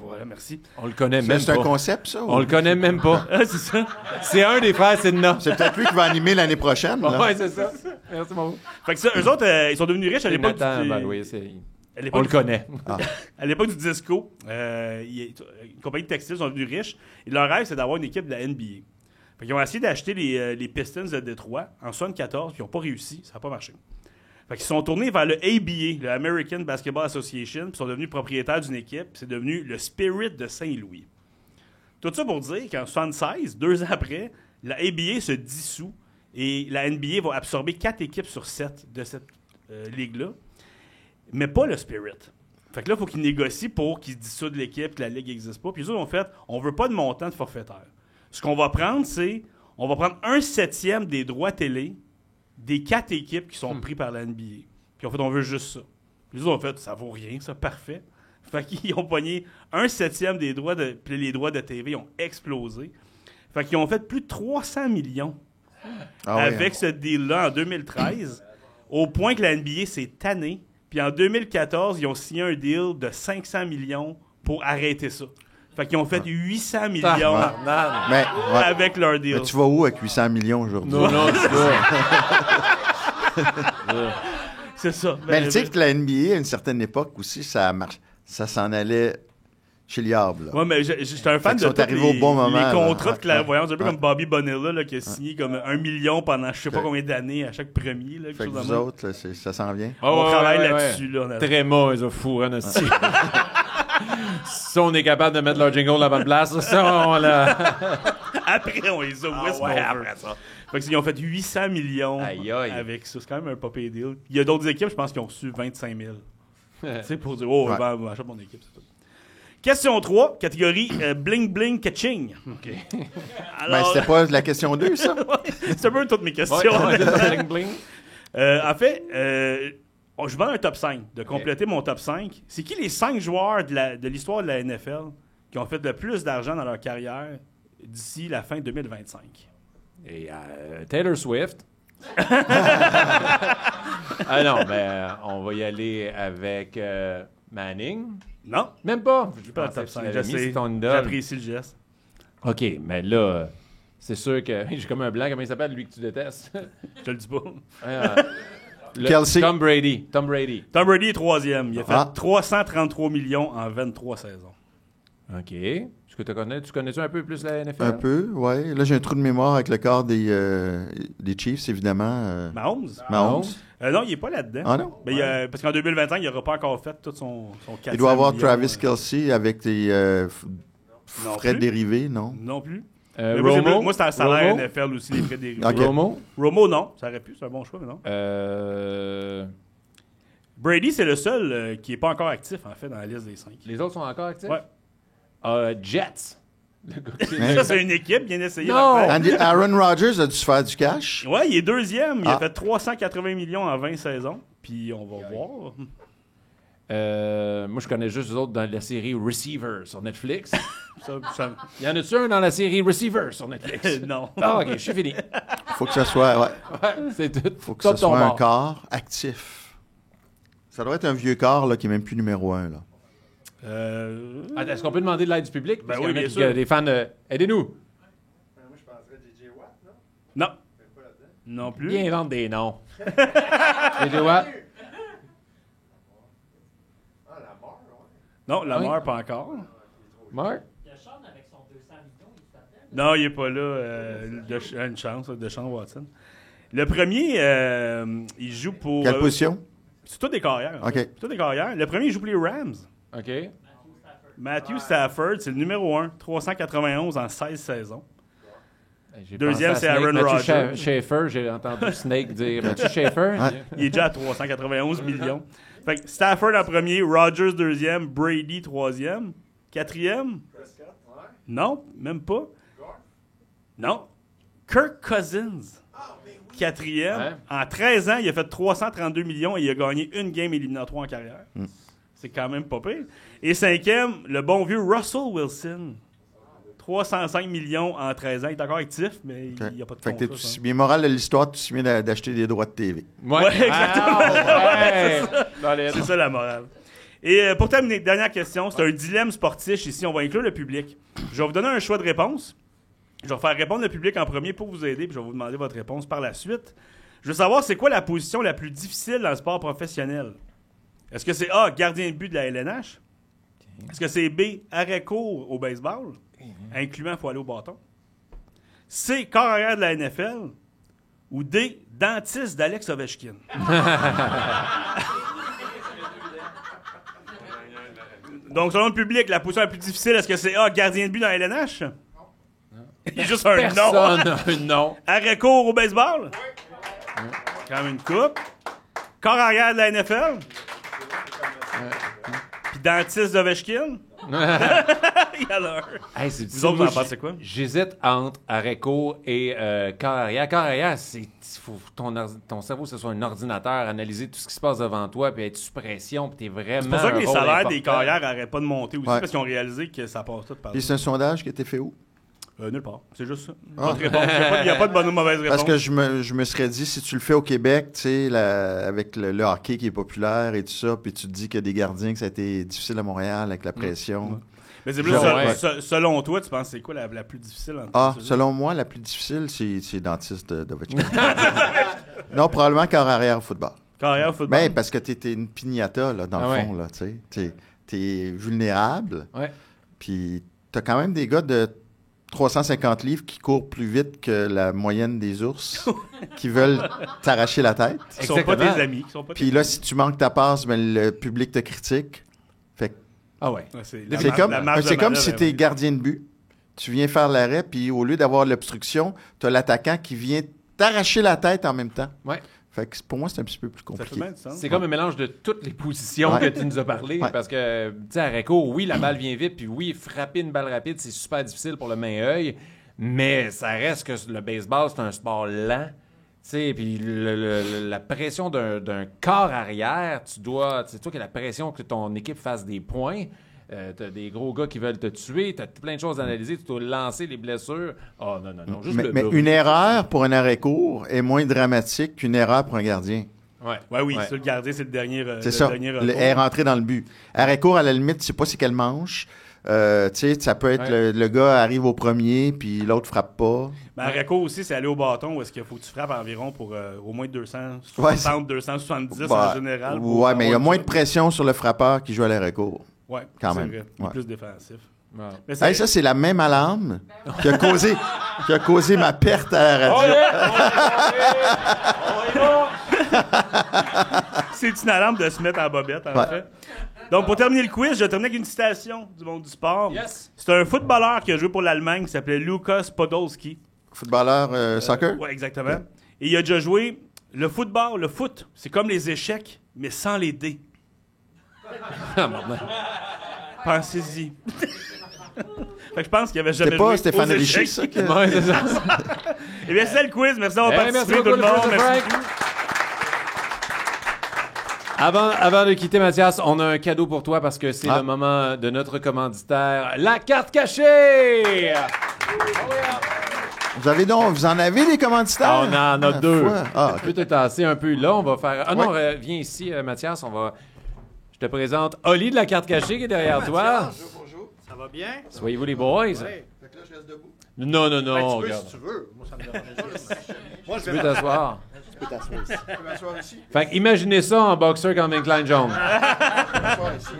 Voilà, merci. On le connaît même C'est un pas. concept, ça? On le connaît même pas. Ah, c'est ça. C'est un des frères Sedna. C'est peut-être lui qui va animer l'année prochaine. Là. Ouais, c'est ça. Merci, mon Fait que ça, eux autres, ils sont devenus riches à l'époque Nathan, du... ben oui, c'est... à l'époque On le connaît. À l'époque du disco, une compagnie de textiles sont devenus riches. Et leur rêve, c'est d'avoir une équipe de la NBA. Fait qu'ils ont essayé d'acheter les Pistons de Détroit en 1974, puis ils n'ont pas réussi. Ça n'a pas marché. Fait qu'ils se sont tournés vers le ABA, le American Basketball Association, puis sont devenus propriétaires d'une équipe. Puis c'est devenu le Spirit de Saint-Louis. Tout ça pour dire qu'en 1976, 2 ans après, la ABA se dissout et la NBA va absorber 4 équipes sur 7 de cette ligue-là, mais pas le Spirit. Fait que là, il faut qu'ils négocient pour qu'ils dissoudent l'équipe, que la ligue n'existe pas. Puis eux autres ont fait, on veut pas de montant de forfaitaire. Ce qu'on va prendre, c'est, on va prendre 1/7 des droits télé des 4 équipes qui sont pris par la NBA. Puis en fait, on veut juste ça. Puis les autres ont fait, ça vaut rien, ça, parfait. Fait qu'ils ont pogné 1/7 des droits de... Puis les droits de TV ont explosé. Fait qu'ils ont fait plus de 300 millions avec ce deal-là en 2013, au point que la NBA s'est tannée. Puis en 2014, ils ont signé un deal de 500 millions pour arrêter ça. Fait qu'ils ont fait 800 millions Mais, ouais. avec leur deal. Mais tu vas où avec 800 millions aujourd'hui? Non, c'est C'est ça. Mais tu sais que la NBA, à une certaine époque aussi, ça marche. Ça s'en allait chez Liable. là. Ouais, mais j'étais un fan Fait qu'ils de sont arrivés au bon moment, les là. contrats de Ouais, clairvoyance, un peu ouais. comme Bobby Bonilla là, qui a signé comme 1 million pendant je sais pas combien d'années à chaque premier. Là, quelque Fait que chose de vous même. autres, là, ça s'en vient. On travaille là-dessus. Là, on a- Très mot, ils ont fou, hein, aussi. Si on est capable de mettre leur jingle à la bonne place, ça, on l'a... Après, on les a après ça. Fait qu'ils ont fait 800 millions Aïe, aïe. avec ça. C'est quand même un pas payé deal. Il y a d'autres équipes, je pense, qui ont reçu 25 000. Tu sais, pour dire, oh, Ouais. ben, achète mon équipe, c'est tout. Question 3, catégorie bling bling catching. OK. Ben, Alors, c'était pas la question 2, ça? c'est un peu toutes mes questions. bling, bling. En fait, je demande un top 5, de compléter mon top 5. C'est qui les 5 joueurs de l'histoire de la NFL qui ont fait le plus d'argent dans leur carrière d'ici la fin 2025? Et Taylor Swift. Ah non, ben, on va y aller avec Manning. Non, Même pas. je pas le top 5. Je sais. J'essaie. Ton idole. J'apprécie le geste. OK, mais là, c'est sûr que... J'ai comme un blanc. Comment il s'appelle, lui que tu détestes? Je te le dis pas. Kelsey. Tom Brady. Tom Brady. Tom Brady est 3e. Il a fait Ah. 333 millions en 23 saisons. OK. Est-ce que tu connais-tu un peu plus la NFL? Un peu, ouais. Là, j'ai un trou de mémoire avec le corps des Chiefs, évidemment. Mahomes? Mahomes. Non, il est pas là-dedans. Ah non? Mais parce qu'en 2025, il n'aura pas encore fait tout son 400 Il doit avoir millions, Travis Kelsey avec des Non frais plus. dérivés, non? Non plus. Mais moi, Romo? moi, c'est un salaire Romo? NFL aussi, les frais dérivés. Ok. Romo? Romo, non. Ça aurait pu. C'est un bon choix, mais non. Brady, c'est le seul qui n'est pas encore actif, en fait, dans la liste des 5. Les autres sont encore actifs? Ouais. Jets. Le gars qui- Ça, c'est une équipe bien essayée. Non! Aaron Rodgers a dû se faire du cash. Ouais, il est 2e. Il a Ah. fait 380 millions en 20 saisons. Puis on va voir. Moi, je connais juste les autres dans la série Receiver sur Netflix. Ça- Y en a-tu un dans la série Receiver sur Netflix? non. Ah, OK, je suis fini. Faut que ça soit, Ouais, c'est tout. faut que Tout ce soit ton un bord. corps actif. Ça doit être un vieux corps là, qui est même plus numéro 1. Là. Attends, est-ce qu'on peut demander de l'aide du public? Parce oui, qu'il y en a bien qui- sûr. Des fans de... Aidez-nous. Non. Non plus. Bien invente des noms. JJ Watt? Non, la Oui. mort, pas encore. Marc? Non, il est pas là. Une chance, de Sean Watson. Le premier, il joue pour... Quelle position? C'est tout des carrières. OK. C'est tout des carrières. Le premier, il joue pour les Rams. OK. Matthew Stafford, c'est le numéro 1. 391 en 16 saisons. J'ai Deuxième, pensé à c'est Snake. Aaron Matthew Rodgers. Schaefer, j'ai entendu Snake dire Matthew Schaefer. Ouais. Il est déjà à 391 millions. Fait que Stafford en premier, Rodgers deuxième, Brady troisième, quatrième. Non, même pas. Non. Kirk Cousins. Quatrième. Ouais. En 13 ans, il a fait 332 millions et il a gagné une game éliminatoire en carrière. C'est quand même pas pire. Et cinquième, le bon vieux Russell Wilson. 305 millions en 13 ans. Il est encore actif, mais il n'y a pas de Fait que t'es contrat, tout ça. bien moral de l'histoire, tu suis bien d'acheter des droits de TV. Ouais, exactement. Dans C'est ça la morale. Et pour terminer, dernière question. C'est un dilemme sportif ici. On va inclure le public. Je vais vous donner un choix de réponse. Je vais faire répondre le public en premier pour vous aider, puis je vais vous demander votre réponse par la suite. Je veux savoir, c'est quoi la position la plus difficile dans le sport professionnel? Est-ce que c'est A, gardien de but de la LNH? Est-ce que c'est B, arrêt-court au baseball, incluant faut aller au bâton? C, corps arrière de la NFL? Ou D, dentiste d'Alex Ovechkin? Donc, selon le public, la position la plus difficile, est-ce que c'est A, gardien de but dans la LNH? Il y a juste un non. Personne n'a un nom. Arrêt-court au baseball? Quand même une coupe. Corps arrière de la NFL? Puis dentiste d'Ovechkin? Il y en a un. Hey, c'est Vous autres, vous en pensez quoi? J'hésite entre arrêt-court et corps arrière. Corps arrière, c'est faut que ton cerveau, ce soit un ordinateur, analyser tout ce qui se passe devant toi, puis être sous pression, puis t'es vraiment. C'est pour ça que un les rôle salaires des important. carrières n'arrêtent pas de monter aussi, Ouais. parce qu'ils ont réalisé que ça passe tout par Puis c'est un sondage qui a été fait où? nulle part. C'est juste ça. Ah. Pas de réponse. Il n'y a pas de bonne ou mauvaise réponse. Parce que je me serais dit, si tu le fais au Québec, tu sais, avec le hockey qui est populaire et tout ça, puis tu te dis qu'il y a des gardiens, que ça a été difficile à Montréal avec la pression. Mais c'est plus Genre, ouais. selon toi, tu penses que c'est quoi la plus difficile entre Ah, ceux-là? selon moi, la plus difficile, c'est dentiste d'Ovechkin. Non, probablement corps arrière au football. Carrière au football. Ben, parce que t'es une piñata, là, dans Ah le fond, là, tu sais. T'es vulnérable, Ouais. puis t'as quand même des gars de 350 livres qui courent plus vite que la moyenne des ours, qui veulent t'arracher la tête. Qui sont pas Exactement. tes amis. Qui sont pas Puis là, si tu manques ta passe, ben, le public te critique. Fait que Ah ouais. Ouais, c'est c'est comme si tu es gardien de but. Tu viens faire l'arrêt, puis au lieu d'avoir l'obstruction, tu as l'attaquant qui vient t'arracher la tête en même temps. Ouais. Fait que pour moi, c'est un petit peu plus Ça fait compliqué. bien du sens. C'est comme un mélange de toutes les positions Ouais. que tu nous as parlé. Ouais. Parce que, tu sais, arrêt-court, oui, la balle vient vite, puis oui, frapper une balle rapide, c'est super difficile pour le main-œil. Mais ça reste que le baseball, c'est un sport lent. Tu sais, puis la pression d'un corps arrière, c'est toi qui as la pression que ton équipe fasse des points. T'as des gros gars qui veulent te tuer, t'as plein de choses à analyser, tu dois lancer les blessures. Oh non, juste Mais le une erreur pour un arrêt court est moins dramatique qu'une erreur pour un gardien. Ouais. Ouais, oui, Ouais. ça, le gardien, c'est le dernier. C'est ça. Dernier Elle recours. est rentrée dans le but. Arrêt court, à la limite, tu sais pas c'est quelle manche. Tu sais, ça peut être Ouais. le gars arrive au premier, puis l'autre frappe pas. Mais arrêt court aussi, c'est aller au bâton où est-ce qu'il faut que tu frappes environ pour au moins 260, Ouais, 270 Bah, en général. pour ouais, mais il y a avoir moins du- de pression sur le frappeur qui joue à l'arrêt court. Ouais, quand c'est même. vrai. Il est Ouais. plus défensif. Ouais. Mais c'est- Hey, ça, c'est la même alarme qui a causé ma perte à la radio. c'est une alarme de se mettre en bobette, en Ouais. fait. Donc, pour terminer le quiz, je termine avec une citation du monde du sport. Yes. C'est un footballeur qui a joué pour l'Allemagne qui s'appelait Lukas Podolski. Footballeur soccer? Oui, exactement. Et il a déjà joué le football, le foot, c'est comme les échecs, mais sans les dés. Ah, bordel. Pensez-y. Fait que je pense qu'il avait jamais C'était joué pas Stéphane aux Richer, échecs. ça? Ouais, c'est ça. Eh bien, c'est le quiz. Merci d'avoir Hey, merci participé, beaucoup, tout le monde. le Merci. Frank. Avant de quitter, Mathias, on a un cadeau pour toi parce que c'est le moment de notre commanditaire, la carte cachée! Vous en avez des commanditaires? On en a 2. Ah, Tu peux te tasser un peu là, on va faire... Ah non, viens ici, Mathias, Je te présente Oli de la carte cachée qui est derrière toi. Bonjour. Ça va bien? Soyez-vous les boys? Fait que là, je reste debout. Non, Ben, tu peux regarde. si tu veux. Moi, ça me dérange pas. Moi, je Tu vais peux t'asseoir. Tu peux m'asseoir ici? Fait que imaginez ça en boxeur comme Incline Jones. M'asseoir ici.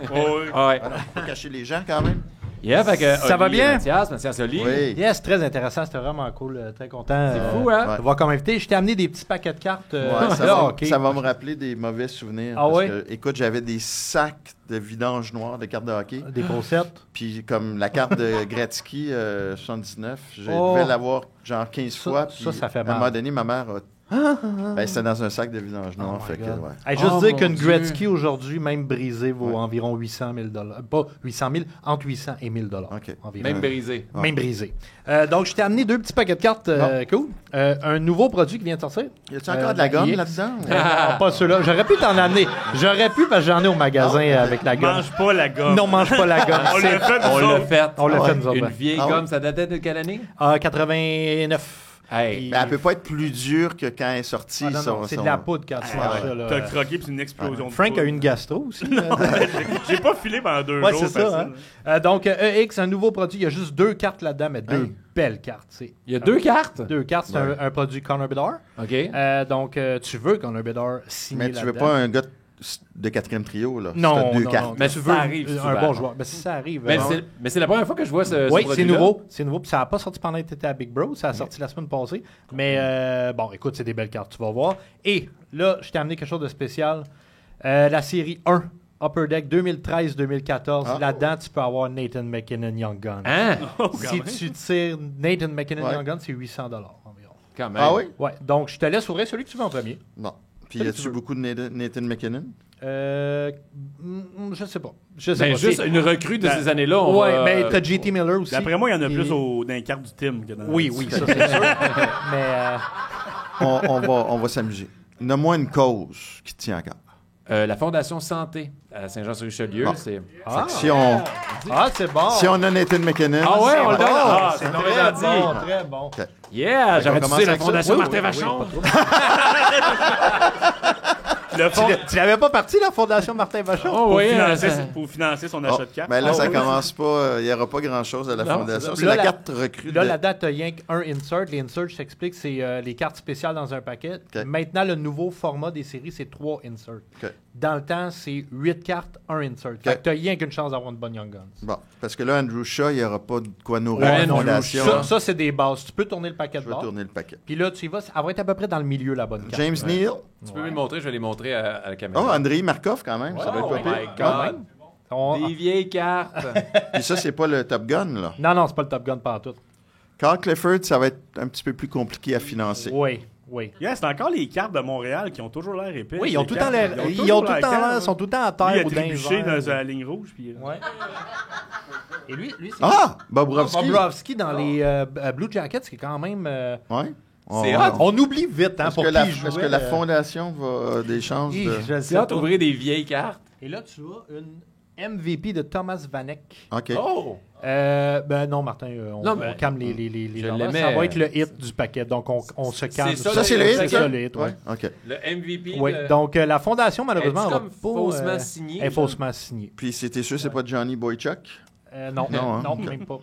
Ah ouais. Faut cacher les gens quand même. Yeah, fait que Ça va Oli et bien? Mathias Oli. Oui. Yes, très intéressant. C'était vraiment cool. Très content. C'est fou, hein? De voir comme invité. Je t'ai amené des petits paquets de cartes. Ouais, ça, là, va, hockey. ça va me rappeler des mauvais souvenirs. Ah parce ouais? que, écoute, j'avais des sacs de vidange noir de cartes de hockey. Des grossettes. Puis comme la carte de Gretzky 79, je Oh. devais l'avoir genre 15 fois. Puis ça fait à un mal. moment donné, ma mère a... Ben, c'était dans un sac de vidange noir. Oh fait my que, God. ouais. Hey, juste Oh, dire mon qu'une Dieu. Gretzky aujourd'hui, même brisée, vaut Ouais. environ 800 000 Pas 800 000, entre 800 et 1000 OK. environ. Même brisé. Même brisé. Donc, je t'ai amené 2 petits paquets de cartes. Cool. Un nouveau produit qui vient de sortir. Y a-tu encore de la gomme IX? là-dedans? Ah, pas ceux-là. J'aurais pu t'en amener. J'aurais pu parce que j'en ai au magasin avec la gomme. Mange pas la gomme. Non, mange pas la gomme. On l'a fait, On nous l'a autres. fait. On l'a Ah fait ouais. nous autres. Une ouais. vieille Ah ouais? gomme, ça datait de quelle année? 89. Hey. Mais elle peut pas être plus dure que quand elle est sortie. Ah, non, c'est de la poudre quand tu manges ça. là. T'as croqué puis c'est une explosion de Frank a poudre. eu une gastro aussi. J'ai pas filé pendant 2 Ouais, jours. c'est ça. facile. Hein. Donc, EX, un nouveau produit. Il y a juste 2 cartes là-dedans, mais 2 Hey. belles cartes. C'est Il y a 2 cartes? 2 cartes. C'est un produit Connor Bedard. OK. Donc, tu veux Connor Bedard signer Mais tu veux là-dedans. pas un gars de 4e trio, là. Non, Si t'as deux non, cartes. non. Mais tu ça veux arrive un souvent. bon joueur. Ben, si ça arrive. Mais c'est la première fois que je vois ce Oui, c'est produit-là. nouveau. C'est nouveau. Puis ça n'a pas sorti pendant que tu étais à Big Bro. Ça a sorti la semaine passée. Mais bon, écoute, c'est des belles cartes. Tu vas voir. Et là, je t'ai amené quelque chose de spécial. La série 1, Upper Deck 2013-2014. Ah. Là-dedans, tu peux avoir Nathan McKinnon Young Gun. Hein? Si tu tires Nathan McKinnon Ouais. Young Gun, c'est 800 environ. Quand même. Ah oui? Ouais. Donc, je te laisse ouvrir celui que tu veux en premier. Bon. Puis Celui y que tu a-tu veux. beaucoup de Nathan McKinnon? Je sais pas. Je sais Ben, pas. juste C'est- une recrue de ces années-là. on Ouais, va- mais t'as JT Miller aussi. D'après moi, il y en a qui- plus dans les cartes du Tim que dans Oui, ça c'est sûr. Mais On va s'amuser. Nomme-moi une cause qui te tient à cœur. La Fondation Santé à Saint-Jean-sur-Richelieu, Bon. c'est... Fait que si c'est bon. si on a Nathan McKinnon... Ah ouais, on le donne? bon. Ah, c'est très très gentil. bon, très bon. OK. Yeah, Fait j'aurais qu'on dû commence dire la avec ça? Fondation Oui, Martin oui, Vachon. Le fond, Tu l'avais pas parti, la Fondation Martin Vachon? Oh pour, oui, pour financer son Oh, achat de cartes. ben là, ça oui. commence pas... Il n'y aura pas grand-chose à la Non, Fondation. c'est C'est ça. la Là, carte recrue. Là, de- la date, t'as rien qu'un insert. Les inserts, je t'explique, c'est les cartes spéciales dans un paquet. OK. Maintenant, le nouveau format des séries, c'est 3 inserts. OK. Dans le temps, c'est 8 cartes, un insert. Fait que t'as rien qu'une chance d'avoir une bonne Young Guns. Bon, parce que là, Andrew Shaw, il n'y aura pas de quoi nourrir Ouais, la non, Fondation. Ça, c'est des bases. Tu peux tourner le paquet Je de vais bord. tourner le paquet. Puis là, tu y vas, elle va être à peu près dans le milieu, la bonne carte. James Neal. Tu peux me le montrer, je vais les montrer à la caméra. Oh, Andrei Markov, quand même. Ça doit être Oh pas my pire. God. On- Des vieilles cartes. Puis ça, c'est pas le Top Gun, là. Non, c'est pas le Top Gun partout. Carl Clifford, ça va être un petit peu plus compliqué à financer. Oui, oui. Yeah, c'est encore les cartes de Montréal qui ont toujours l'air épais. Oui, ils ont Les tout le temps cartes, l'air. Ils ont tout le temps calme. l'air, sont tout le temps à Lui, terre il ou a dans les trébuché airs. dans la ligne rouge. Puis, Ouais. Et lui, c'est Ah! Bobrovski. Bobrovski dans les Blue Jackets, qui est quand même. Ouais. C'est On- hot. On oublie vite, hein, Est-ce pour que, qui la, il est-ce jouait. que la Fondation va des chances de... Je le C'est sais hâte pas. d'ouvrir des vieilles cartes. Et là, tu as une MVP de Thomas Vanek. OK. Oh! Ben non, Martin, on, Non, mais- on calme les Je endroits. l'aimais. Ça va être le hit du paquet, donc on se calme. C'est ça, Ça, c'est le hit, C'est ça? ça, le hit, ouais. OK. Le MVP Oui, de... donc la Fondation, malheureusement, Est-tu on va comme pas... faussement signé, Elle est genre? faussement signée. Puis c'était sûr, c'est pas Johnny Boychuk? Non, Non, hein? non, même pas.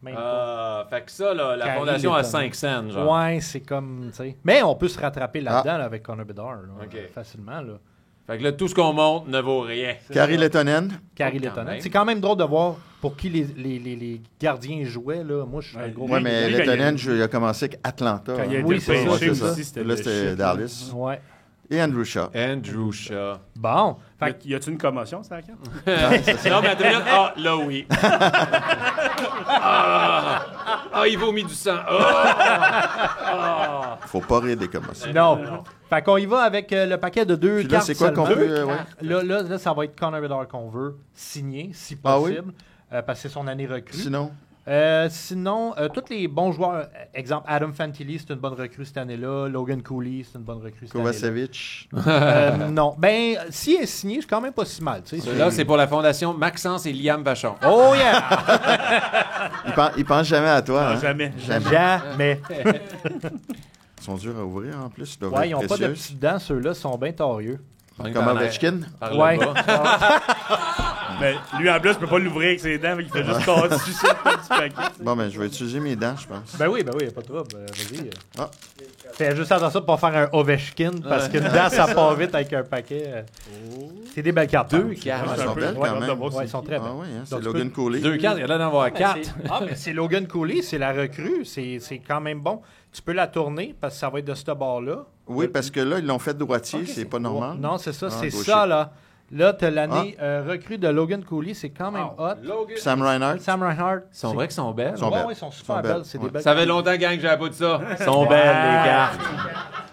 Même pas. Fait que ça, là, la Carrie Fondation a Letton. 5 cents, genre. Ouais, c'est comme, tu sais. Mais on peut se rattraper là-dedans là, avec Connor Bedard, là, Ok. facilement. Là. Fait que là, tout ce qu'on monte ne vaut rien. Carrie Lettonen. Carrie quand Lettonen. même. C'est quand même drôle de voir pour qui les gardiens jouaient. Là. Moi, je suis un gros Ouais, Lui, mais lui, quand Lettonen, il il a commencé avec Atlanta. Quand il a hein. été Oui, c'est pêché ça, c'est ça. aussi, c'était Là, le c'était shit, Dallas. Ouais. Et Andrew Shaw. Andrew Shaw. Bon. Fait que- Y a-tu une commotion, ça, la carte? Non, mais attends, ah, là, oui. Ah, il vomit du sang. Ah. Faut pas rire des commotions. non. Fait qu'on y va avec le paquet de 2 Puis là, cartes c'est quoi qu'on seulement. veut? Ouais. Là, ça va être Connor Bedard qu'on veut signer, si Ah oui? possible. Parce que c'est son année recrue. Sinon, Sinon, tous les bons joueurs, exemple, Adam Fantilli, c'est une bonne recrue cette année-là. Logan Cooley, c'est une bonne recrue cette année-là. Kovacevic. Non. Ben, s'il est signé, je suis quand même pas si mal. Tu sais. Là, c'est pour la fondation Maxence et Liam Vachon. Oh yeah! Il pense jamais à toi. Non, Hein? jamais. Jamais. Ils sont durs à ouvrir en plus. Ils doivent Ouais, être ils n'ont pas de précieux. petites dents, ceux-là, sont bien torieux. Comme Ovechkin. Par Ouais. là-bas. Mais lui, en plus, il peut pas l'ouvrir avec ses dents, mais il fait juste tasser sur le du paquet. Bon, ben, je vais utiliser mes dents, je pense. Ben oui, pas de trouble. Vas-y. Ah. Fais juste attention pour pas faire un Ovechkin, parce qu'une dent, ça part vite avec un paquet. C'est des belles cartes. 2 cartes. Ils c'est un sont peu- belles ouais, quand même. ouais, Ouais, ils sont très Ah belles. oui, hein, c'est Donc, tu Logan Cooley. 2 cartes, il y en a d'en avoir 4. C'est Logan Cooley, c'est la recrue. C'est quand même bon. Tu peux la tourner, parce que ça va être de ce bord-là. Oui, parce que là, ils l'ont fait droitier, c'est pas normal. Non, c'est ça. Ah, C'est gaucher. ça, là. Là, tu as l'année recrue de Logan Cooley. C'est quand même hot. Puis Sam Reinhart. Sam Reinhardt. Ils sont vrais qu'ils sont belles. Ils sont belles. Ils sont super Sont belles. belles. C'est Ouais. des belles Ça fait cartes. longtemps, gang, que j'avais pas dit ça. Ils sont belles, les cartes.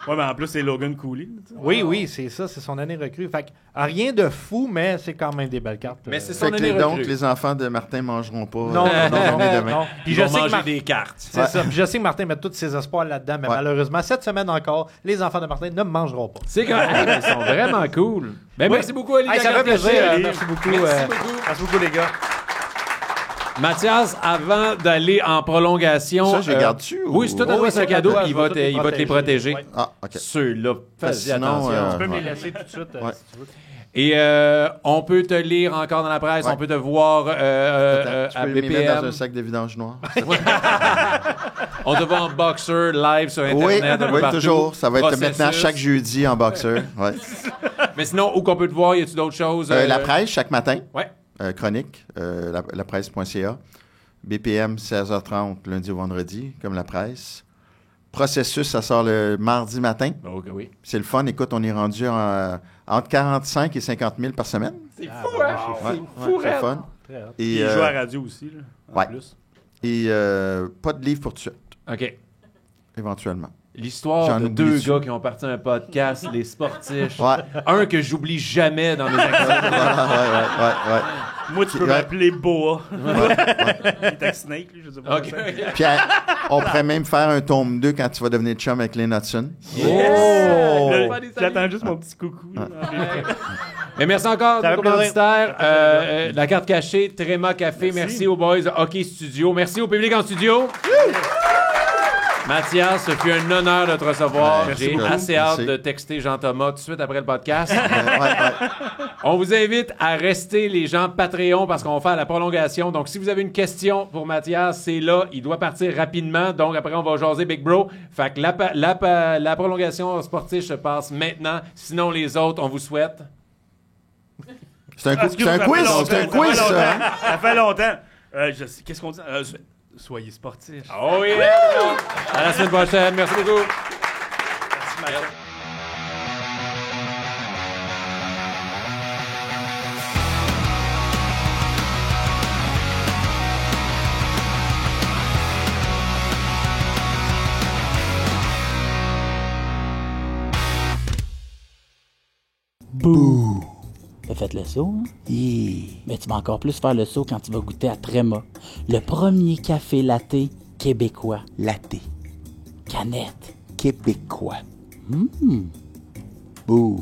Ouais, mais en plus, c'est Logan Cooley. tu sais. Oui, c'est ça. C'est son année recrue. Fait que, rien de fou, mais c'est quand même des belles cartes. Mais c'est Fait son que année donc, recrue. les enfants de Martin mangeront pas. Non, demain. non. Puis Ils je vont sais que manger des cartes. C'est ça. Puis je sais que Martin met tous ses espoirs là-dedans, mais Ouais. malheureusement, cette semaine encore, les enfants de Martin ne mangeront pas. C'est quand même. Ils sont vraiment cool. Ben, merci beaucoup, Olivier. Hey, ça fait plaisir. Merci beaucoup. Merci beaucoup. Merci beaucoup, les gars. Mathias, avant d'aller en prolongation. Ça, je les garde-tu, ou- Oui, c'est tout à Oui, toi, c'est un c'est à cadeau, toi, puis je vais il va te les protéger. Ouais. Ah, OK. Ceux-là, Parce que fais sinon, attention. Tu peux me Ouais. les laisser tout de suite Ouais. si tu veux. Et on peut te lire encore dans la presse, Ouais. on peut te voir Attends, tu à peux les mettre BPM. dans un sac de vidange noir. On te voit en boxer live sur Oui, Internet. un peu oui, partout. toujours. Ça va être Processus. maintenant chaque jeudi en boxeur. Ouais. Mais sinon, où qu'on peut te voir, y a-tu d'autres choses? La presse, chaque matin. Ouais. Chronique, la presse.ca. BPM, 16h30, lundi au vendredi, comme la presse. Processus, ça sort le mardi matin. Ok, oui. C'est le fun. Écoute, on est rendu entre 45 et 50 000 par semaine. C'est fou, hein? Ouais, C'est fou, c'est le raide. fun. Très hot. Et, Il joue à la radio aussi, là, en ouais. plus. et pas de livre pour tout de suite, OK. éventuellement. L'histoire J'en de oublie deux dessus. gars qui ont parti un podcast, les sportifs. Ouais. Un que j'oublie jamais dans mes activités. ouais. Moi, tu peux Ouais. m'appeler Boa. Il est avec Snake, lui, je sais pas. OK. Puis on pourrait même faire un tome 2 quand tu vas devenir chum avec Lynn Hudson. Oh! Là, J'attends juste mon petit coucou. là. Mais merci encore Ça de fait nos plaisir. commanditaires. La carte cachée, Tréma Café. Merci aux boys de Hockey Studio. Merci au public en studio. Mathias, ce fut un honneur de te recevoir. Merci J'ai beaucoup. assez hâte Merci. de texter Jean-Thomas tout de suite après le podcast. Ouais. On vous invite à rester, les gens Patreon, parce qu'on va faire la prolongation. Donc, si vous avez une question pour Mathias, c'est là. Il doit partir rapidement. Donc, après, on va jaser Big Bro. Fait que la prolongation sportive se passe maintenant. Sinon, les autres, on vous souhaite. C'est un, Excuse, c'est un ça fait quiz, longtemps, c'est un quiz, fait ça. Hein? longtemps. Ça fait longtemps. Qu'est-ce qu'on dit? Soyez sportifs. Oh yeah! À la semaine prochaine. Merci beaucoup. T'as fait le saut, hein? Mais tu vas encore plus faire le saut quand tu vas goûter à Tréma, le premier café latte québécois. Latte. Canette. Québécois. Mmh. Bouh.